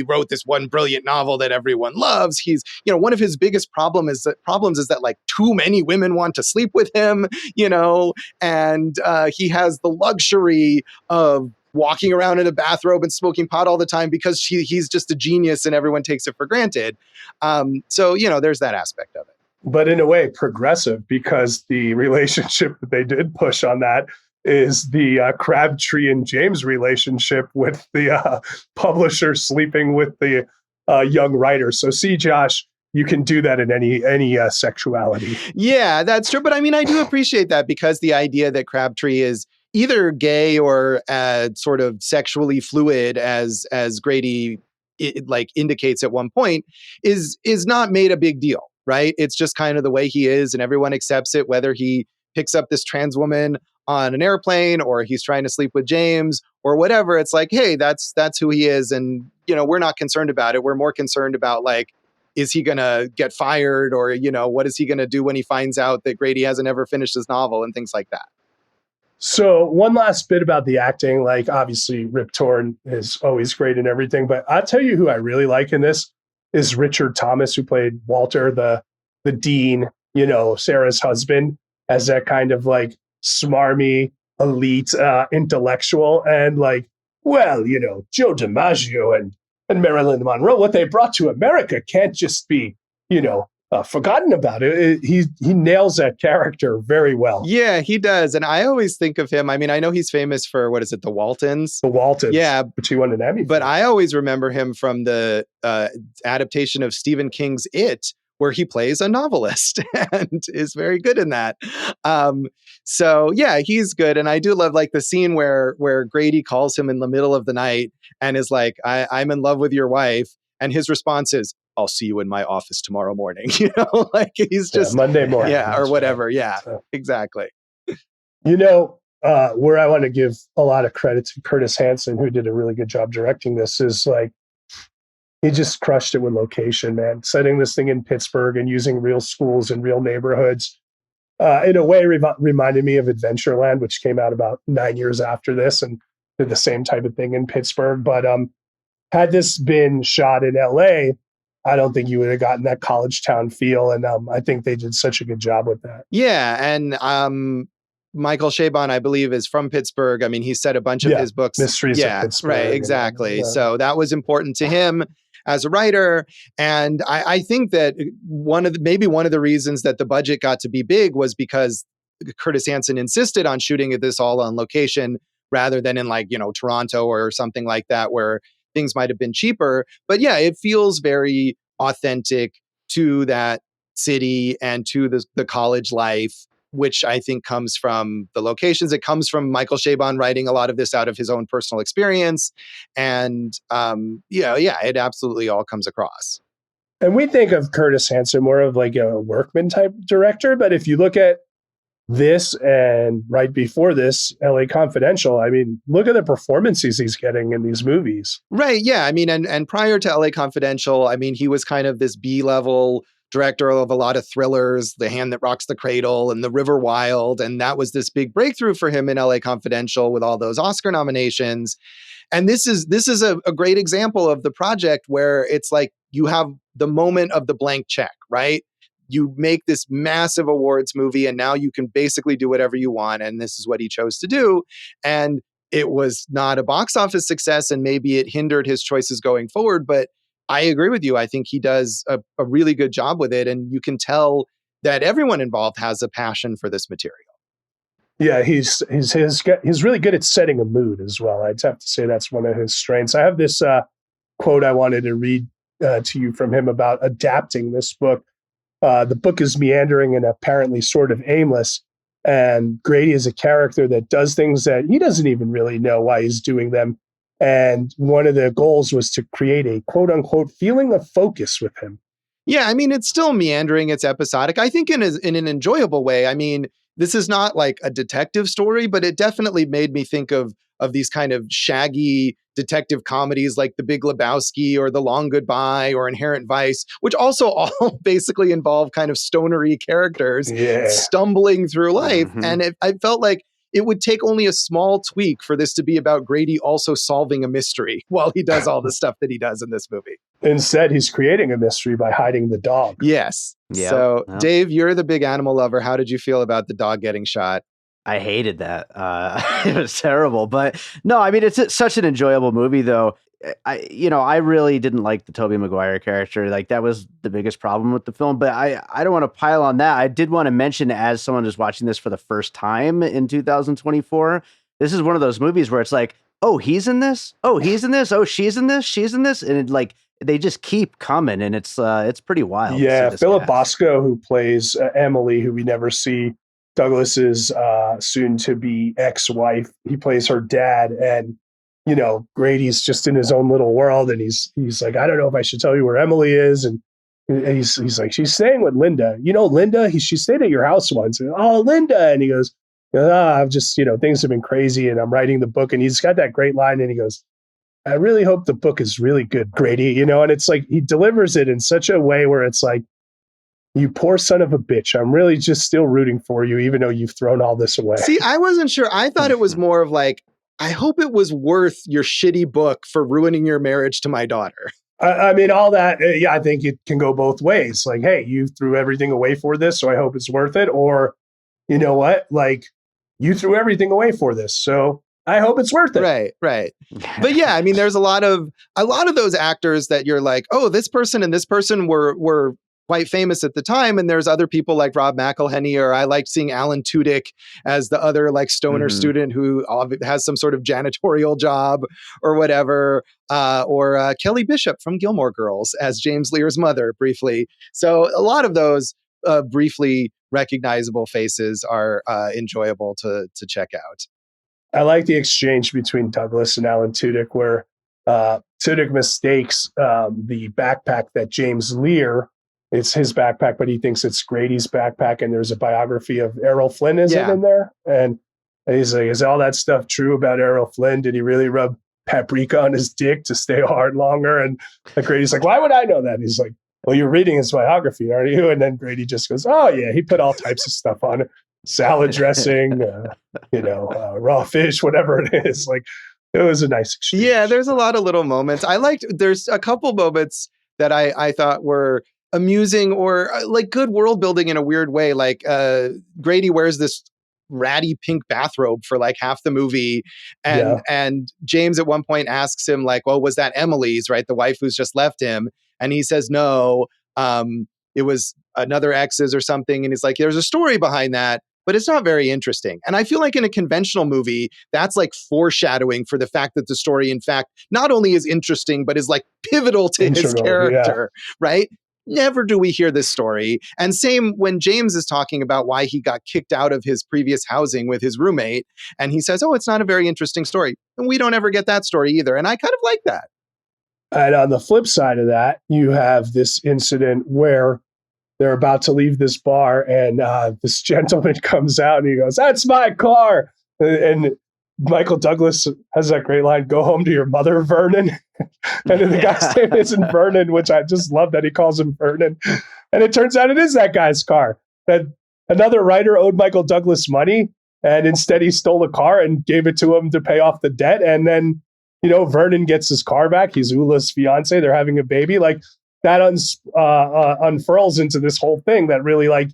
wrote this one brilliant novel that everyone loves. He's, one of his biggest problems is that like too many women want to sleep with him, and he has the luxury of walking around in a bathrobe and smoking pot all the time because he's just a genius and everyone takes it for granted. So, there's that aspect of it. But in a way, progressive, because the relationship that they did push on that is the Crabtree and James relationship with the publisher sleeping with the young writer. So see, Josh, you can do that in any sexuality. Yeah, that's true. But I mean, I do appreciate that because the idea that Crabtree is either gay or sort of sexually fluid, as Grady indicates at one point, is not made a big deal. Right? It's just kind of the way he is and everyone accepts it, whether he picks up this trans woman on an airplane or he's trying to sleep with James or whatever. It's like, hey, that's who he is. And, we're not concerned about it. We're more concerned about like, is he going to get fired or, what is he going to do when he finds out that Grady hasn't ever finished his novel and things like that. So one last bit about the acting, like obviously Rip Torn is always great and everything, but I'll tell you who I really like in this is Richard Thomas, who played Walter, the dean, Sarah's husband, as that kind of like smarmy, elite intellectual. And like, well, Joe DiMaggio and Marilyn Monroe, what they brought to America can't just be, forgotten about it. He nails that character very well. Yeah, he does. And I always think of him. I mean, I know he's famous for, what is it, The Waltons? The Waltons. Yeah. Which he won an Emmy for. But I always remember him from the adaptation of Stephen King's It, where he plays a novelist and is very good in that. So yeah, he's good. And I do love like the scene where Grady calls him in the middle of the night and is like, I'm in love with your wife. And his response is, I'll see you in my office tomorrow morning. Like he's just Monday morning. Yeah. Or whatever. Yeah, so. Exactly. Where I want to give a lot of credit to Curtis Hanson, who did a really good job directing this, is like, he just crushed it with location, man. Setting this thing in Pittsburgh and using real schools and real neighborhoods. In a way, reminded me of Adventureland, which came out about 9 years after this and did the same type of thing in Pittsburgh. But had this been shot in LA, I don't think you would have gotten that college town feel. And I think they did such a good job with that. Yeah. And Michael Chabon, I believe, is from Pittsburgh. I mean, he said a bunch of his books. Mysteries of Pittsburgh. Right, exactly. So that was important to him as a writer. And I think that maybe one of the reasons that the budget got to be big was because Curtis Hanson insisted on shooting this all on location rather than in Toronto or something like that, where things might have been cheaper. But yeah, it feels very authentic to that city and to the college life, which I think comes from the locations. It comes from Michael Chabon writing a lot of this out of his own personal experience. And it absolutely all comes across. And we think of Curtis Hanson more of like a workman type director. But if you look at this and right before this, LA Confidential, I mean, look at the performances he's getting in these movies. Right. Yeah. I mean, and prior to LA Confidential, I mean, he was kind of this B-level director of a lot of thrillers, The Hand That Rocks the Cradle and The River Wild. And that was this big breakthrough for him in LA Confidential with all those Oscar nominations. And this is a great example of the project where it's like you have the moment of the blank check, right? You make this massive awards movie and now you can basically do whatever you want. And this is what he chose to do. And it was not a box office success and maybe it hindered his choices going forward. But I agree with you. I think he does a really good job with it. And you can tell that everyone involved has a passion for this material. Yeah, he's really good at setting a mood as well. I'd have to say that's one of his strengths. I have this quote I wanted to read to you from him about adapting this book. The book is meandering and apparently sort of aimless. And Grady is a character that does things that he doesn't even really know why he's doing them. And one of the goals was to create a quote unquote feeling of focus with him. Yeah, I mean, it's still meandering. It's episodic. I think in an enjoyable way. I mean, this is not like a detective story, but it definitely made me think of these kind of shaggy detective comedies like The Big Lebowski or The Long Goodbye or Inherent Vice, which also all basically involve kind of stonery characters stumbling through life. Mm-hmm. And I felt like it would take only a small tweak for this to be about Grady also solving a mystery while he does all the stuff that he does in this movie. Instead, he's creating a mystery by hiding the dog. Yes. Yep. So, Dave, you're the big animal lover. How did you feel about the dog getting shot? I hated that. It was terrible. But no, I mean, it's such an enjoyable movie, though. I really didn't like the Tobey Maguire character. Like, that was the biggest problem with the film. But I don't want to pile on that. I did want to mention, as someone who's watching this for the first time in 2024, this is one of those movies where it's like, oh, he's in this. Oh, he's in this. Oh, she's in this. She's in this. And they just keep coming, and it's pretty wild. Yeah, Philip Bosco, who plays Emily, who we never see, Douglas's soon-to-be ex-wife. He plays her dad, and Grady's just in his own little world, and he's like, I don't know if I should tell you where Emily is, and he's like, she's staying with Linda. Linda? She stayed at your house once. And, oh, Linda, and he goes, I've just things have been crazy, and I'm writing the book, and he's got that great line, and he goes, I really hope the book is really good, Grady. And it's like he delivers it in such a way where it's like, you poor son of a bitch. I'm really just still rooting for you, even though you've thrown all this away. See, I wasn't sure. I thought it was more of like, I hope it was worth your shitty book for ruining your marriage to my daughter. I mean, all that, I think it can go both ways. Like, hey, you threw everything away for this, so I hope it's worth it. Or, you know what? Like, you threw everything away for this, so I hope it's worth it. Right. But yeah, I mean, there's a lot of those actors that you're like, oh, this person and this person were quite famous at the time. And there's other people like Rob McElhenney, or I liked seeing Alan Tudyk as the other like stoner student who has some sort of janitorial job or whatever, or Kelly Bishop from Gilmore Girls as James Lear's mother briefly. So a lot of those briefly recognizable faces are enjoyable to check out. I like the exchange between Douglas and Alan Tudyk, where Tudyk mistakes the backpack that James Lear, it's his backpack, but he thinks it's Grady's backpack. And there's a biography of Errol Flynn in there. And he's like, is all that stuff true about Errol Flynn? Did he really rub paprika on his dick to stay hard longer? And Grady's like, why would I know that? And he's like, well, you're reading his biography, aren't you? And then Grady just goes, oh, yeah, he put all types of stuff on it. Salad dressing, raw fish, whatever it is. Like, it was a nice exchange. Yeah, there's a lot of little moments. There's a couple moments that I thought were amusing or like good world building in a weird way. Like Grady wears this ratty pink bathrobe for like half the movie. And James at one point asks him like, well, was that Emily's, right? The wife who's just left him. And he says, no, it was another ex's or something. And he's like, there's a story behind that, but it's not very interesting. And I feel like in a conventional movie, that's like foreshadowing for the fact that the story, in fact, not only is interesting, but is like pivotal to his character, right? Never do we hear this story. And same when James is talking about why he got kicked out of his previous housing with his roommate. And he says, oh, it's not a very interesting story. And we don't ever get that story either. And I kind of like that. And on the flip side of that, you have this incident where they're about to leave this bar and this gentleman comes out and he goes, that's my car. And Michael Douglas has that great line, go home to your mother, Vernon. And then the guy's name isn't Vernon, which I just love that he calls him Vernon. And it turns out it is that guy's car. That another writer owed Michael Douglas money, and instead he stole the car and gave it to him to pay off the debt. And then, you know, Vernon gets his car back. He's Ula's fiance. They're having a baby. Like that unfurls into this whole thing that really like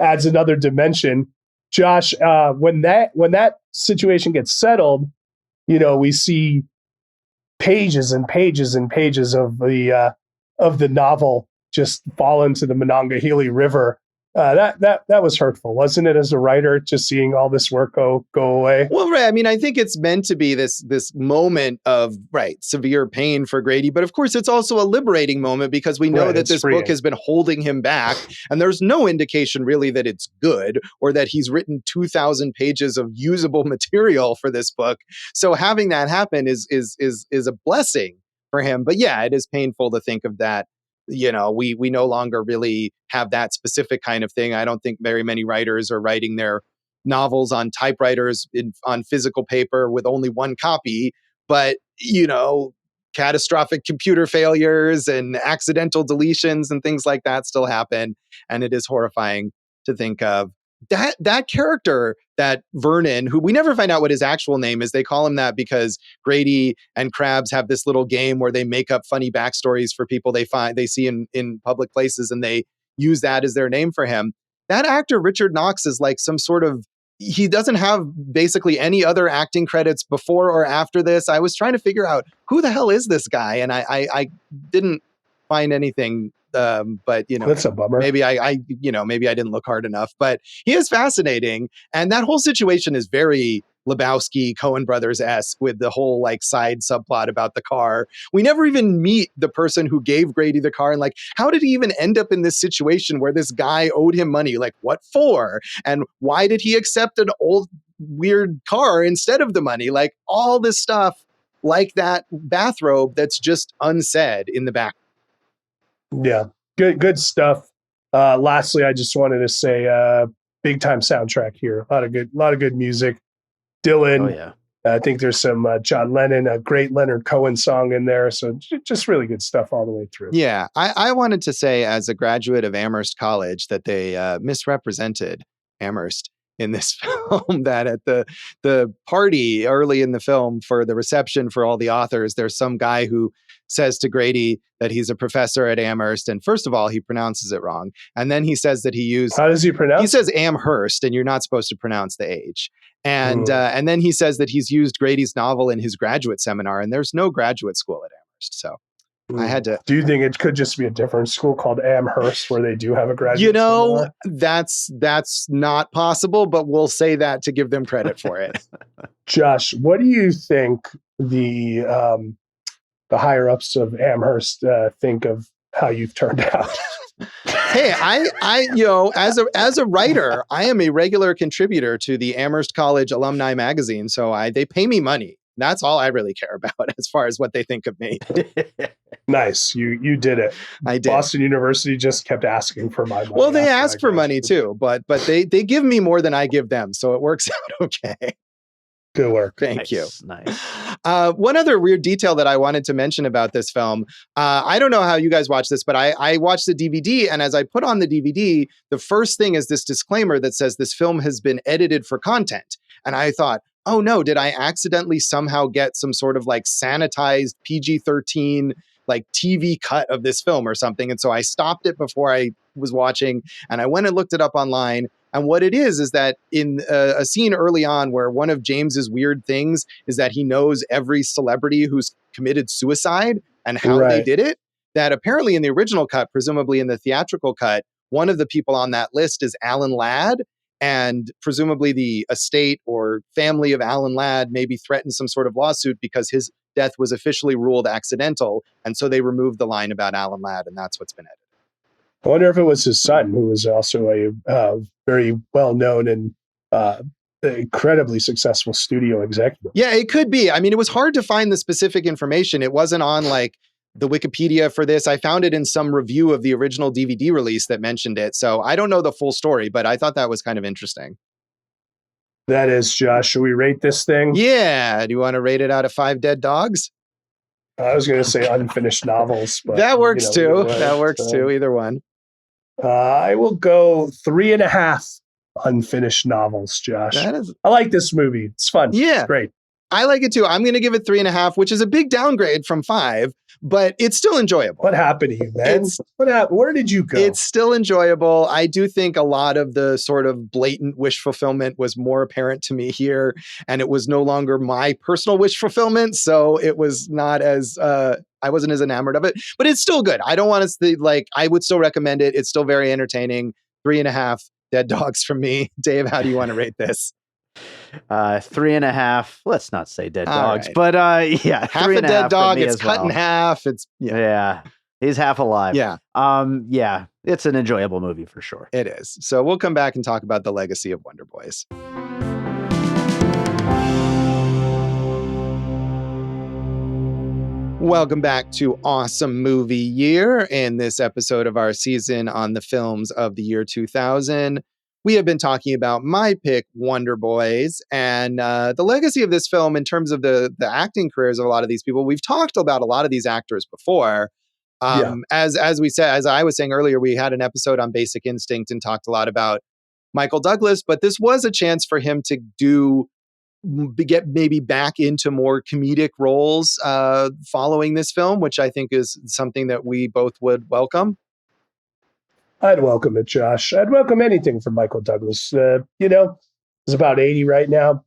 adds another dimension. Josh, when that situation gets settled, you know, we see pages and pages and pages of the novel just fall into the Monongahela River. That was hurtful, wasn't it? As a writer, just seeing all this work go away. Well, right. I mean, I think it's meant to be this moment of severe pain for Grady, but of course, it's also a liberating moment because we know that this book has been holding him back, and there's no indication really that it's good or that he's written 2,000 pages of usable material for this book. So having that happen is a blessing for him. But yeah, it is painful to think of that. You know, we no longer really have that specific kind of thing. I don't think very many writers are writing their novels on typewriters on physical paper with only one copy. But, you know, catastrophic computer failures and accidental deletions and things like that still happen. And it is horrifying to think of. That character, that Vernon, who we never find out what his actual name is. They call him that because Grady and Krabs have this little game where they make up funny backstories for people they see in public places, and they use that as their name for him. That actor, Richard Knox, is like some sort of, he doesn't have basically any other acting credits before or after this. I was trying to figure out who the hell is this guy, and I didn't find anything. But you know, that's a bummer. Maybe maybe I didn't look hard enough, but he is fascinating. And that whole situation is very Lebowski, Coen Brothers-esque with the whole like side subplot about the car. We never even meet the person who gave Grady the car. And like, how did he even end up in this situation where this guy owed him money? Like what for? And why did he accept an old weird car instead of the money? Like all this stuff like that bathrobe that's just unsaid in the back. Yeah, good stuff. Lastly, I just wanted to say, big time soundtrack here. A lot of good music. Dylan. Oh, yeah. I think there's some John Lennon, a great Leonard Cohen song in there. So just really good stuff all the way through. Yeah, I wanted to say as a graduate of Amherst College that they misrepresented Amherst in this film, that at the party early in the film for the reception for all the authors, there's some guy who says to Grady that he's a professor at Amherst. And first of all, he pronounces it wrong. And then he says that he used... How does he pronounce? He says Amherst, and you're not supposed to pronounce the H. And then he says that he's used Grady's novel in his graduate seminar, and there's no graduate school at Amherst. So I had to... Do you think it could just be a different school called Amherst where they do have a graduate seminar? That's not possible, but we'll say that to give them credit for it. Josh, what do you think the higher ups of Amherst think of how you've turned out? Hey, I as a writer, I am a regular contributor to the Amherst College Alumni Magazine, so they pay me money. That's all I really care about as far as what they think of me. Nice. You did it. I did. Boston University just kept asking for my money. Well, they ask for money too, but they give me more than I give them, so it works out okay. Good work. Thank you. Nice. One other weird detail that I wanted to mention about this film, I don't know how you guys watch this, but I watched the DVD, and as I put on the DVD, the first thing is this disclaimer that says this film has been edited for content. And I thought, oh no, did I accidentally somehow get some sort of like sanitized PG-13 like TV cut of this film or something? And so I stopped it before I was watching, and I went and looked it up online. And what it is that in a scene early on where one of James's weird things is that he knows every celebrity who's committed suicide and how they did it, that apparently in the original cut, presumably in the theatrical cut, one of the people on that list is Alan Ladd. And presumably the estate or family of Alan Ladd maybe threatened some sort of lawsuit because his death was officially ruled accidental. And so they removed the line about Alan Ladd, and that's what's been edited. I wonder if it was his son, who was also a very well-known and incredibly successful studio executive. Yeah, it could be. I mean, it was hard to find the specific information. It wasn't on like the Wikipedia for this. I found it in some review of the original DVD release that mentioned it. So I don't know the full story, but I thought that was kind of interesting. That is, Josh. Should we rate this thing? Yeah. Do you want to rate it out of 5 dead dogs? I was going to say unfinished novels, but that works too. That works too. Either one. I will go 3.5 unfinished novels, Josh. I like this movie. It's fun. Yeah. It's great. I like it too. I'm going to give it 3.5, which is a big downgrade from 5, but it's still enjoyable. What happened to you, man? What happened? Where did you go? It's still enjoyable. I do think a lot of the sort of blatant wish fulfillment was more apparent to me here, and it was no longer my personal wish fulfillment. So it was not as, I wasn't as enamored of it, but it's still good. I don't want to I would still recommend it. It's still very entertaining. 3.5 dead dogs from me. Dave, how do you want to rate this? 3.5. Let's not say dead dogs, right. But yeah, half a dead dog. It's cut in half. It's yeah, he's half alive. Yeah, yeah, it's an enjoyable movie for sure. It is. So we'll come back and talk about the legacy of Wonder Boys. Welcome back to Awesome Movie Year. In this episode of our season on the films of the year 2000, we have been talking about my pick, Wonder Boys, and the legacy of this film in terms of the acting careers of a lot of these people. We've talked about a lot of these actors before. As we said, as I was saying earlier, we had an episode on Basic Instinct and talked a lot about Michael Douglas, but this was a chance for him to get maybe back into more comedic roles following this film, which I think is something that we both would welcome. I'd welcome it, Josh. I'd welcome anything from Michael Douglas. He's about 80 right now.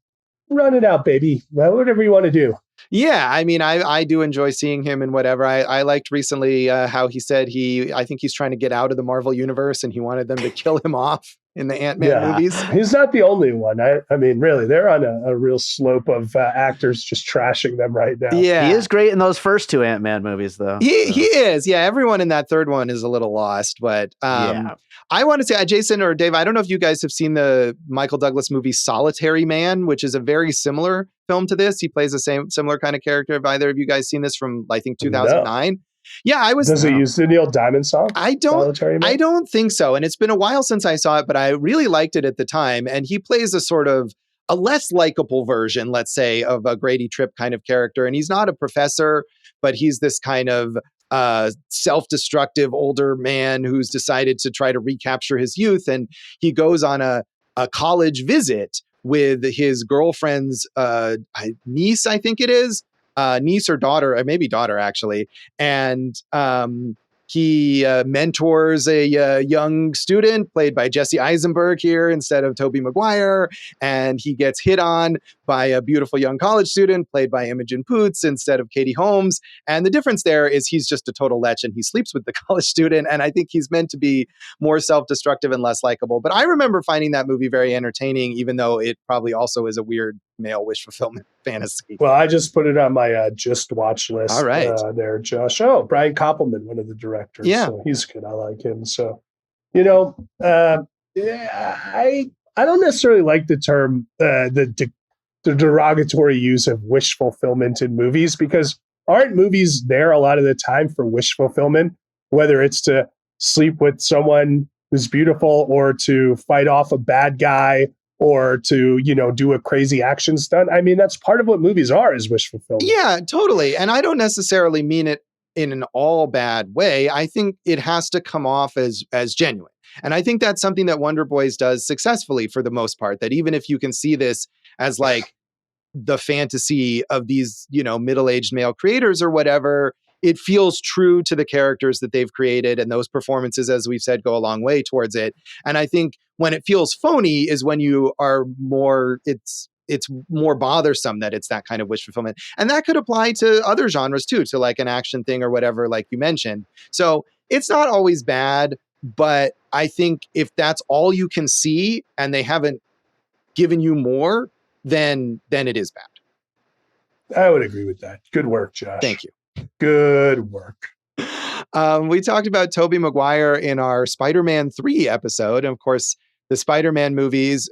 Run it out, baby. Whatever you want to do. Yeah, I mean, I do enjoy seeing him and whatever. I liked recently how he said I think he's trying to get out of the Marvel universe and he wanted them to kill him off in the Ant-Man movies. He's not the only one. I mean, really, they're on a real slope of actors just trashing them right now. Yeah. He is great in those first 2 Ant-Man movies, though. He is. Yeah, everyone in that third one is a little lost. But I want to say, Jason or Dave, I don't know if you guys have seen the Michael Douglas movie Solitary Man, which is a very similar film to this. He plays the similar kind of character. Have either of you guys seen this from, I think, 2009? No. Yeah, Does it use the Neil Diamond song? I don't think so. And it's been a while since I saw it, but I really liked it at the time. And he plays a less likable version, let's say, of a Grady Tripp kind of character. And he's not a professor, but he's this kind of self-destructive older man who's decided to try to recapture his youth. And he goes on a college visit with his girlfriend's niece, I think it is. Niece or daughter, or maybe daughter actually. And he mentors a young student played by Jesse Eisenberg here instead of Tobey Maguire. And he gets hit on by a beautiful young college student played by Imogen Poots instead of Katie Holmes. And the difference there is he's just a total lech and he sleeps with the college student. And I think he's meant to be more self-destructive and less likable. But I remember finding that movie very entertaining, even though it probably also is a weird male wish fulfillment fantasy. Well, I just put it on my just watch list. All right. There, Josh. Oh, Brian Koppelman, one of the directors. Yeah. So he's good. I like him. So, I don't necessarily like the term, the derogatory use of wish fulfillment in movies, because aren't movies there a lot of the time for wish fulfillment, whether it's to sleep with someone who's beautiful or to fight off a bad guy or to, do a crazy action stunt. I mean, that's part of what movies are, is wish fulfillment. Yeah, totally. And I don't necessarily mean it in an all bad way. I think it has to come off as genuine. And I think that's something that Wonder Boys does successfully for the most part, that even if you can see this as like the fantasy of these, middle-aged male creators or whatever, it feels true to the characters that they've created, and those performances, as we've said, go a long way towards it. And I think when it feels phony is when you are more, it's more bothersome that it's that kind of wish fulfillment. And that could apply to other genres too, to like an action thing or whatever, like you mentioned. So it's not always bad, but I think if that's all you can see and they haven't given you more, then it is bad. I would agree with that. Good work, Josh. Thank you. Good work. We talked about Tobey Maguire in our Spider-Man 3 episode. And of course, the Spider-Man movies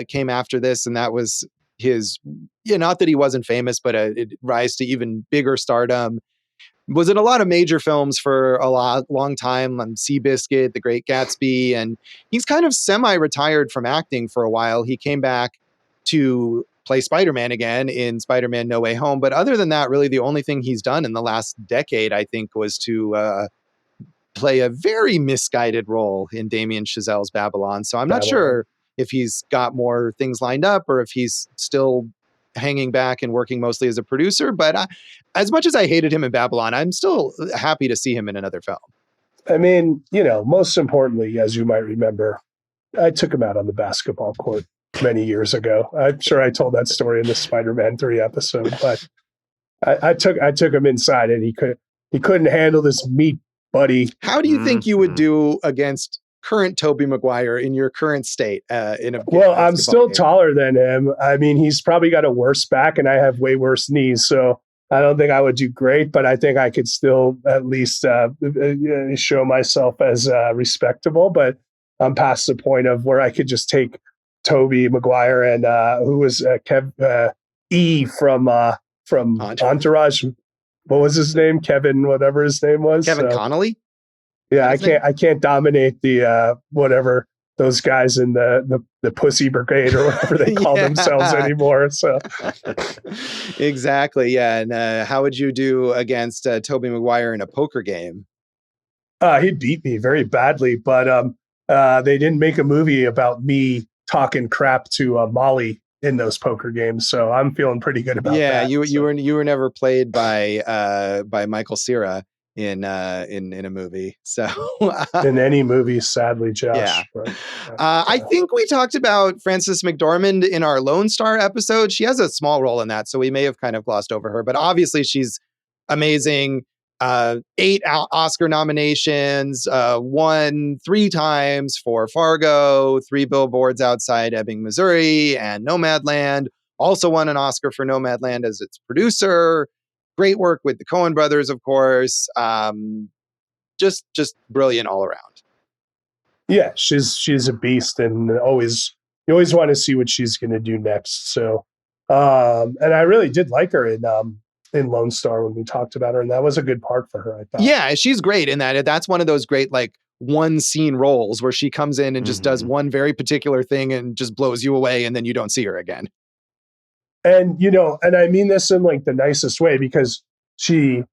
came after this, and that was his, not that he wasn't famous, but it rise to even bigger stardom. Was in a lot of major films for a long time, on Seabiscuit, The Great Gatsby, and he's kind of semi-retired from acting for a while. He came back to play Spider-Man again in Spider-Man No Way Home. But other than that, really the only thing he's done in the last decade, I think, was to play a very misguided role in Damien Chazelle's Babylon. So I'm not sure if he's got more things lined up or if he's still hanging back and working mostly as a producer. But as much as I hated him in Babylon, I'm still happy to see him in another film. I mean, most importantly, as you might remember, I took him out on the basketball court many years ago. I'm sure I told that story in the Spider-Man 3 episode, but I took him inside and he couldn't handle this meat, buddy. How do you think you would do against current Tobey Maguire in your current state? Well, I'm still taller than him. I mean, he's probably got a worse back and I have way worse knees. So I don't think I would do great, but I think I could still at least show myself as respectable. But I'm past the point of where I could just take Tobey Maguire and who was E from Entourage. What was his name? Kevin, whatever his name was. Kevin Connolly? Yeah, I can't dominate the whatever those guys in the Pussy Brigade or whatever they call themselves anymore. So exactly, yeah. And how would you do against Tobey Maguire in a poker game? He'd beat me very badly, but they didn't make a movie about me talking crap to Molly in those poker games, so I'm feeling pretty good about that. Yeah, you were never played by Michael Cera in a movie. So in any movie, sadly, Josh. Yeah. I think we talked about Frances McDormand in our Lone Star episode. She has a small role in that, so we may have kind of glossed over her, but obviously she's amazing. 8 Oscar nominations, won 3 times for Fargo, 3 Billboards Outside Ebbing, Missouri, and Nomadland. Also won an Oscar for Nomadland as its producer. Great work with the Coen brothers, of course. Just brilliant all around. Yeah, she's a beast, and you always want to see what she's going to do next. So, and I really did like her in Lone Star when we talked about her, and that was a good part for her, I thought. Yeah, she's great in that. That's one of those great like one scene roles where she comes in and just does one very particular thing and just blows you away, and then you don't see her again. And and I mean this in like the nicest way, because she's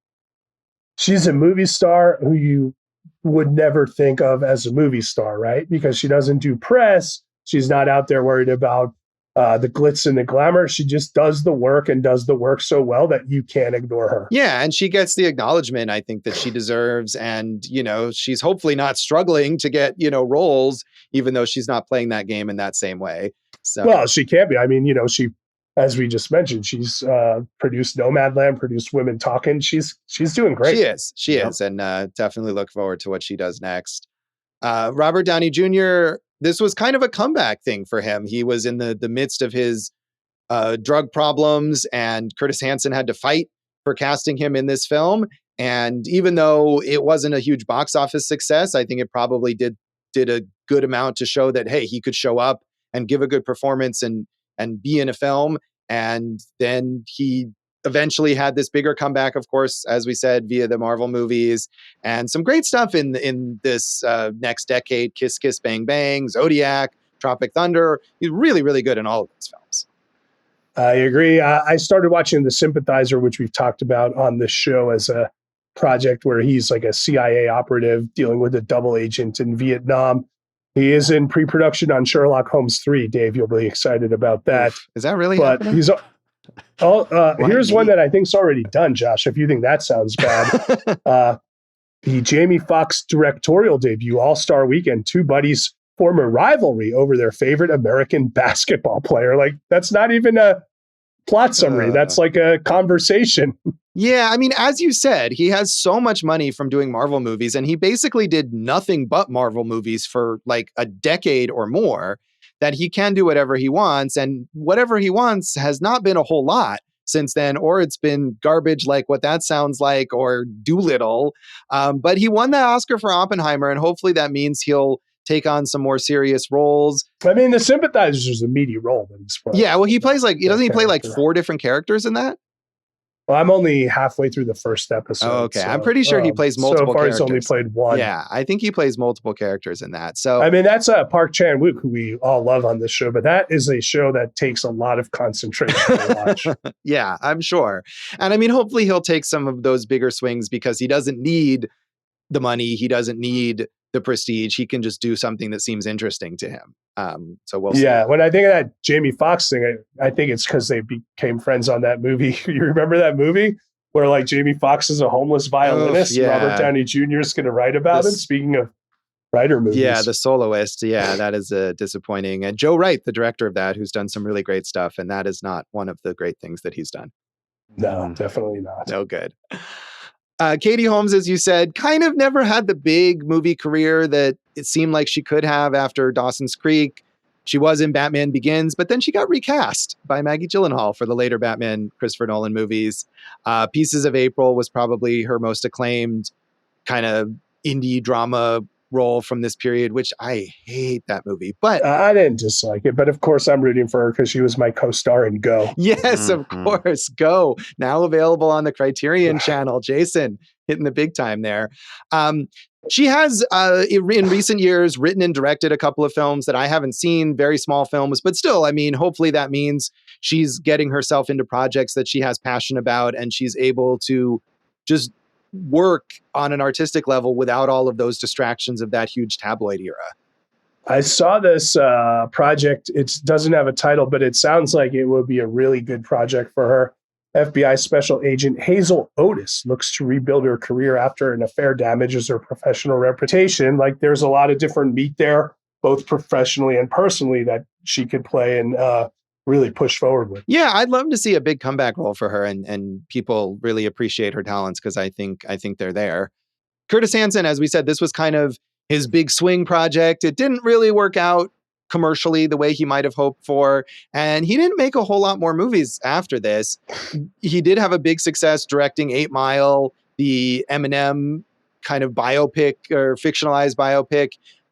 a movie star who you would never think of as a movie star, right? Because she doesn't do press. She's not out there worried about the glitz and the glamour. She just does the work and does the work so well that you can't ignore her. Yeah, and she gets the acknowledgement I think that she deserves. And, she's hopefully not struggling to get, roles, even though she's not playing that game in that same way. So, well, she can't be. I mean, she, as we just mentioned, she's produced Nomadland, produced Women Talking. She's doing great. She is. And definitely look forward to what she does next. Robert Downey Jr., this was kind of a comeback thing for him. He was in the midst of his drug problems, and Curtis Hanson had to fight for casting him in this film. And even though it wasn't a huge box office success, I think it probably did a good amount to show that, hey, he could show up and give a good performance and be in a film. And then he eventually had this bigger comeback, of course, as we said, via the Marvel movies, and some great stuff in this next decade: Kiss Kiss Bang Bang, Zodiac, Tropic Thunder. He's really, really good in all of these films. I agree. I started watching The Sympathizer, which we've talked about on this show, as a project where he's like a CIA operative dealing with a double agent in Vietnam. He is in pre-production on Sherlock Holmes 3. Dave, you'll be excited about that. Is that really but happening? Here's one that I think's already done, Josh, if you think that sounds bad. The Jamie Foxx directorial debut, All-Star Weekend, two buddies form a rivalry over their favorite American basketball player. Like, that's not even a plot summary. That's like a conversation. Yeah, I mean, as you said, he has so much money from doing Marvel movies, and he basically did nothing but Marvel movies for like a decade or more, that he can do whatever he wants, and whatever he wants has not been a whole lot since then, or it's been garbage like What That Sounds Like or Doolittle. But he won that Oscar for Oppenheimer, and hopefully that means he'll take on some more serious roles. I mean, The Sympathizer is a meaty role that he's playing. Yeah, well, he plays like, doesn't he play like 4 different characters in that? Well, I'm only halfway through the first episode. Oh, okay. So, I'm pretty sure he plays multiple characters. So far, he's only played one. Yeah, I think he plays multiple characters in that. So, I mean, that's Park Chan-wook, who we all love on this show, but that is a show that takes a lot of concentration to watch. Yeah, I'm sure. And I mean, hopefully he'll take some of those bigger swings because he doesn't need the money. He doesn't need the prestige. He can just do something that seems interesting to him. So we'll see. Yeah, when I think of that Jamie Foxx thing, I think it's because they became friends on that movie. You remember that movie where like Jamie Foxx is a homeless violinist? Yeah. Robert Downey Jr. is going to write about him. Speaking of writer movies. Yeah, The Soloist. Yeah, that is disappointing. And Joe Wright, the director of that, who's done some really great stuff. And that is not one of the great things that he's done. No, definitely not. No good. Katie Holmes, as you said, kind of never had the big movie career that it seemed like she could have after Dawson's Creek. She was in Batman Begins, but then she got recast by Maggie Gyllenhaal for the later Batman Christopher Nolan movies. Pieces of April was probably her most acclaimed kind of indie drama role from this period, which I hate that movie. But I didn't dislike it, but of course I'm rooting for her because she was my co-star in Go. Yes, of course. Go. Now available on the Criterion channel. Jason hitting the big time there. She has, in recent years, written and directed a couple of films that I haven't seen, very small films, but still, I mean, hopefully that means she's getting herself into projects that she has passion about and she's able to just work on an artistic level without all of those distractions of that huge tabloid era. I saw this project. It doesn't have a title, but it sounds like it would be a really good project for her. FBI Special Agent Hazel Otis looks to rebuild her career after an affair damages her professional reputation. Like, there's a lot of different meat there, both professionally and personally, that she could play and really push forward with. Yeah, I'd love to see a big comeback role for her, and people really appreciate her talents because I think they're there. Curtis Hanson, as we said, this was kind of his big swing project. It didn't really work out commercially the way he might have hoped for, and he didn't make a whole lot more movies after this. He did have a big success directing 8 Mile, the Eminem kind of biopic or fictionalized biopic,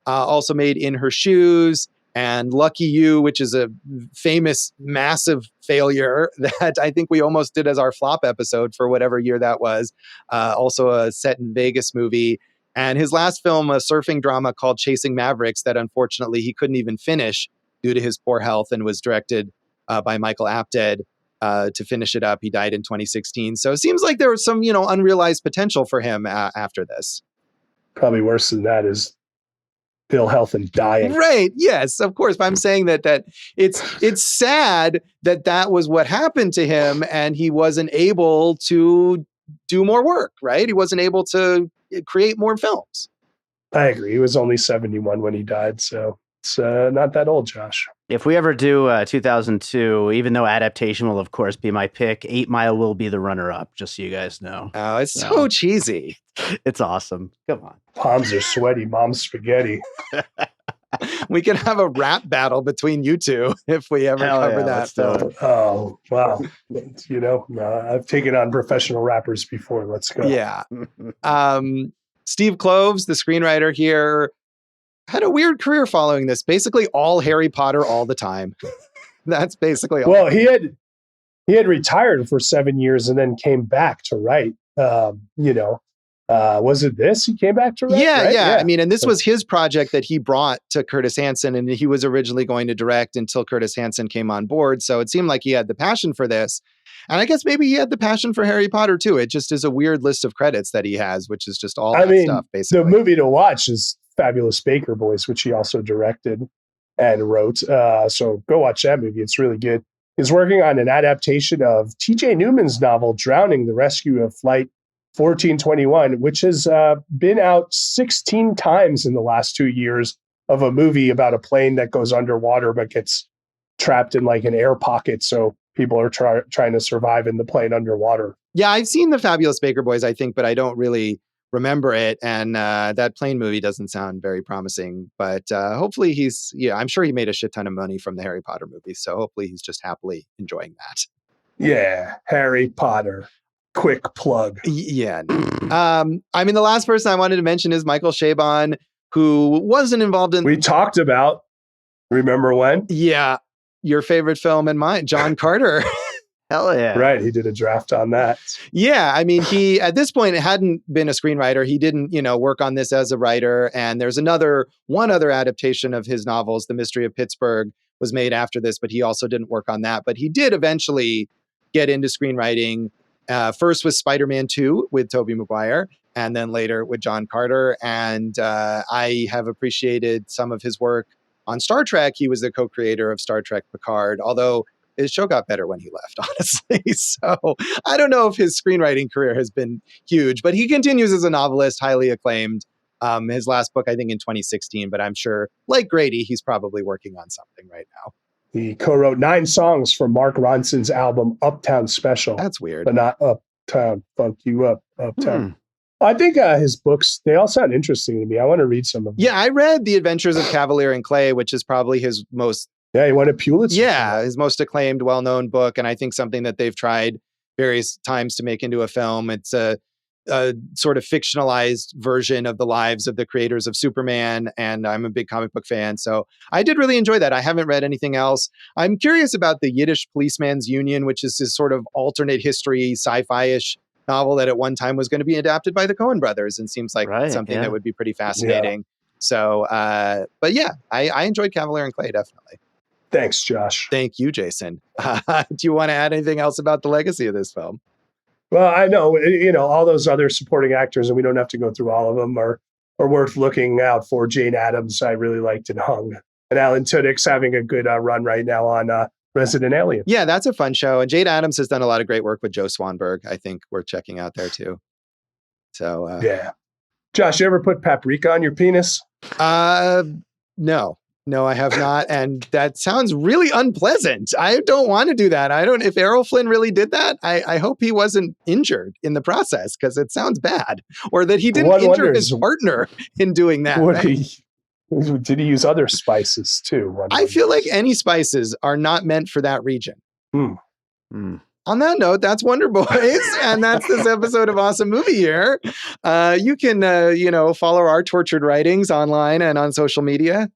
also made In Her Shoes and Lucky You, which is a famous, massive failure that I think we almost did as our flop episode for whatever year that was. Also a set in Vegas movie. And his last film, a surfing drama called Chasing Mavericks, that unfortunately he couldn't even finish due to his poor health, and was directed by Michael Apted to finish it up. He died in 2016. So it seems like there was some, unrealized potential for him after this. Probably worse than that is ill health and dying. Right. Yes, of course. But I'm saying that it's sad that was what happened to him, and he wasn't able to do more work, right? He wasn't able to create more films. I agree. He was only 71 when he died, so it's not that old, Josh. If we ever do 2002, even though adaptation will, of course, be my pick, 8 Mile will be the runner-up, just so you guys know. Oh, it's so cheesy. It's awesome. Come on. Palms are sweaty. Mom's spaghetti. We can have a rap battle between you two if we ever cover that film. Oh, wow. I've taken on professional rappers before. Let's go. Yeah. Steve Kloves, the screenwriter here, had a weird career following this. Basically all Harry Potter all the time. That's basically all. Well, he had retired for 7 years and then came back to write. Was it this? He came back to write? Yeah, right? yeah. I mean, and this was his project that he brought to Curtis Hanson, and he was originally going to direct until Curtis Hanson came on board. So it seemed like he had the passion for this. And I guess maybe he had the passion for Harry Potter too. It just is a weird list of credits that he has, which is just all that stuff, basically. The movie to watch is Fabulous Baker Boys, which he also directed and wrote. So go watch that movie. It's really good. is working on an adaptation of T.J. Newman's novel, Drowning, The Rescue of Flight 1421, which has been out 16 times in the last 2 years, of a movie about a plane that goes underwater but gets trapped in like an air pocket. So people are trying to survive in the plane underwater. Yeah, I've seen The Fabulous Baker Boys, I think, but I don't really remember it. And that plane movie doesn't sound very promising. But hopefully I'm sure he made a shit ton of money from the Harry Potter movies. So hopefully he's just happily enjoying that. Yeah, Harry Potter. Quick plug. Yeah. I mean, the last person I wanted to mention is Michael Chabon, who wasn't involved in... We talked about, remember when? Yeah, your favorite film and mine, John Carter. Hell yeah. Right, he did a draft on that. Yeah, I mean, he, at this point, hadn't been a screenwriter. He didn't, work on this as a writer. And there's one other adaptation of his novels, The Mystery of Pittsburgh, was made after this, but he also didn't work on that. But he did eventually get into screenwriting, first with Spider-Man 2 with Tobey Maguire, and then later with John Carter. And I have appreciated some of his work on Star Trek. He was the co-creator of Star Trek Picard, although his show got better when he left, honestly. So I don't know if his screenwriting career has been huge, but he continues as a novelist, highly acclaimed. His last book, I think, in 2016, but I'm sure, like Grady, he's probably working on something right now. He co-wrote 9 songs for Mark Ronson's album Uptown Special. That's weird. But not Uptown, Funk You Up, Uptown. I think his books, they all sound interesting to me. I want to read some of them. Yeah, I read The Adventures of Cavalier and Clay, which is probably his most... Yeah, he won a Pulitzer. Yeah, his most acclaimed, well-known book, and I think something that they've tried various times to make into a film. It's a sort of fictionalized version of the lives of the creators of Superman, and I'm a big comic book fan, so I did really enjoy that. I haven't read anything else. I'm curious about The Yiddish Policeman's Union, which is this sort of alternate history, sci-fi-ish novel that at one time was going to be adapted by the Coen brothers, and seems like something that would be pretty fascinating. Yeah. So, but yeah, I enjoyed Cavalier and Clay, definitely. Thanks, Josh. Thank you, Jason. Do you want to add anything else about the legacy of this film? Well, I know, all those other supporting actors, and we don't have to go through all of them, are worth looking out for. Jane Addams, I really liked and hung. And Alan Tudyk's having a good run right now on Resident Alien. Yeah, that's a fun show. And Jade Addams has done a lot of great work with Joe Swanberg. I think we're checking out there too. So yeah. Josh, you ever put paprika on your penis? No, I have not. And that sounds really unpleasant. I don't want to do that. If Errol Flynn really did that, I hope he wasn't injured in the process, because it sounds bad. Or that he didn't injure his partner in doing that. Did he use other spices too? I feel like any spices are not meant for that region. On that note, that's Wonder Boys, and that's this episode of Awesome Movie Year. You can, follow our tortured writings online and on social media.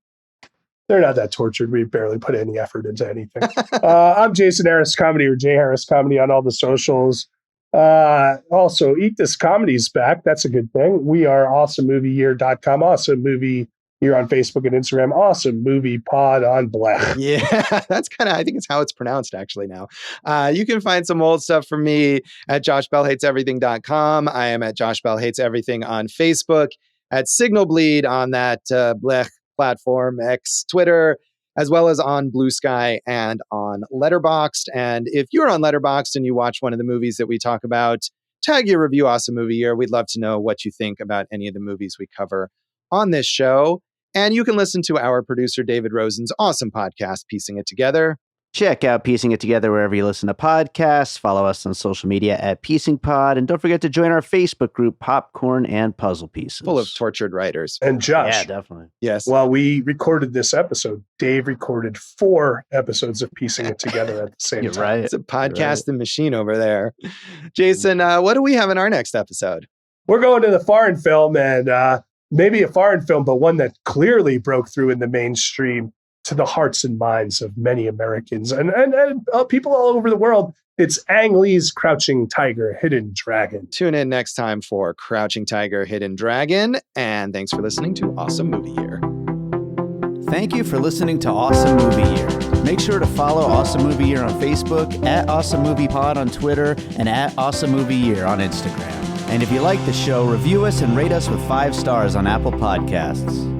They're not that tortured. We barely put any effort into anything. I'm Jason Harris Comedy, or Jay Harris Comedy on all the socials. Also, Eat This Comedy's back. That's a good thing. We are awesomemovieyear.com. Awesome Movie Year on Facebook and Instagram. Awesome Movie Pod on Blech. Yeah, that's I think it's how it's pronounced actually now. You can find some old stuff from me at joshbellhateseverything.com. I am at Josh Bell Hates Everything on Facebook, at Signal Bleed on that Blech platform, X, Twitter, as well as on Blue Sky and on Letterboxd. And if you're on Letterboxd and you watch one of the movies that we talk about, tag your review Awesome Movie Year. We'd love to know what you think about any of the movies we cover on this show. And you can listen to our producer David Rosen's awesome podcast, Piecing It Together. Check out Piecing It Together wherever you listen to podcasts. Follow us on social media at Piecing Pod. And don't forget to join our Facebook group, Popcorn and Puzzle Pieces. Full of tortured writers. And Josh. Yeah, definitely. Yes. While we recorded this episode, Dave recorded 4 episodes of Piecing It Together at the same time. Right. It's a podcasting machine over there. Jason, what do we have in our next episode? We're going to the foreign film, and maybe a foreign film, but one that clearly broke through in the mainstream to the hearts and minds of many Americans and people all over the world. It's Ang Lee's Crouching Tiger, Hidden Dragon. Tune in next time for Crouching Tiger, Hidden Dragon. And thanks for listening to Awesome Movie Year. Thank you for listening to Awesome Movie Year. Make sure to follow Awesome Movie Year on Facebook, at Awesome Movie Pod on Twitter, and at Awesome Movie Year on Instagram. And if you like the show, review us and rate us with 5 stars on Apple Podcasts.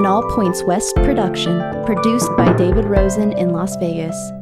an All Points West production, produced by David Rosen in Las Vegas.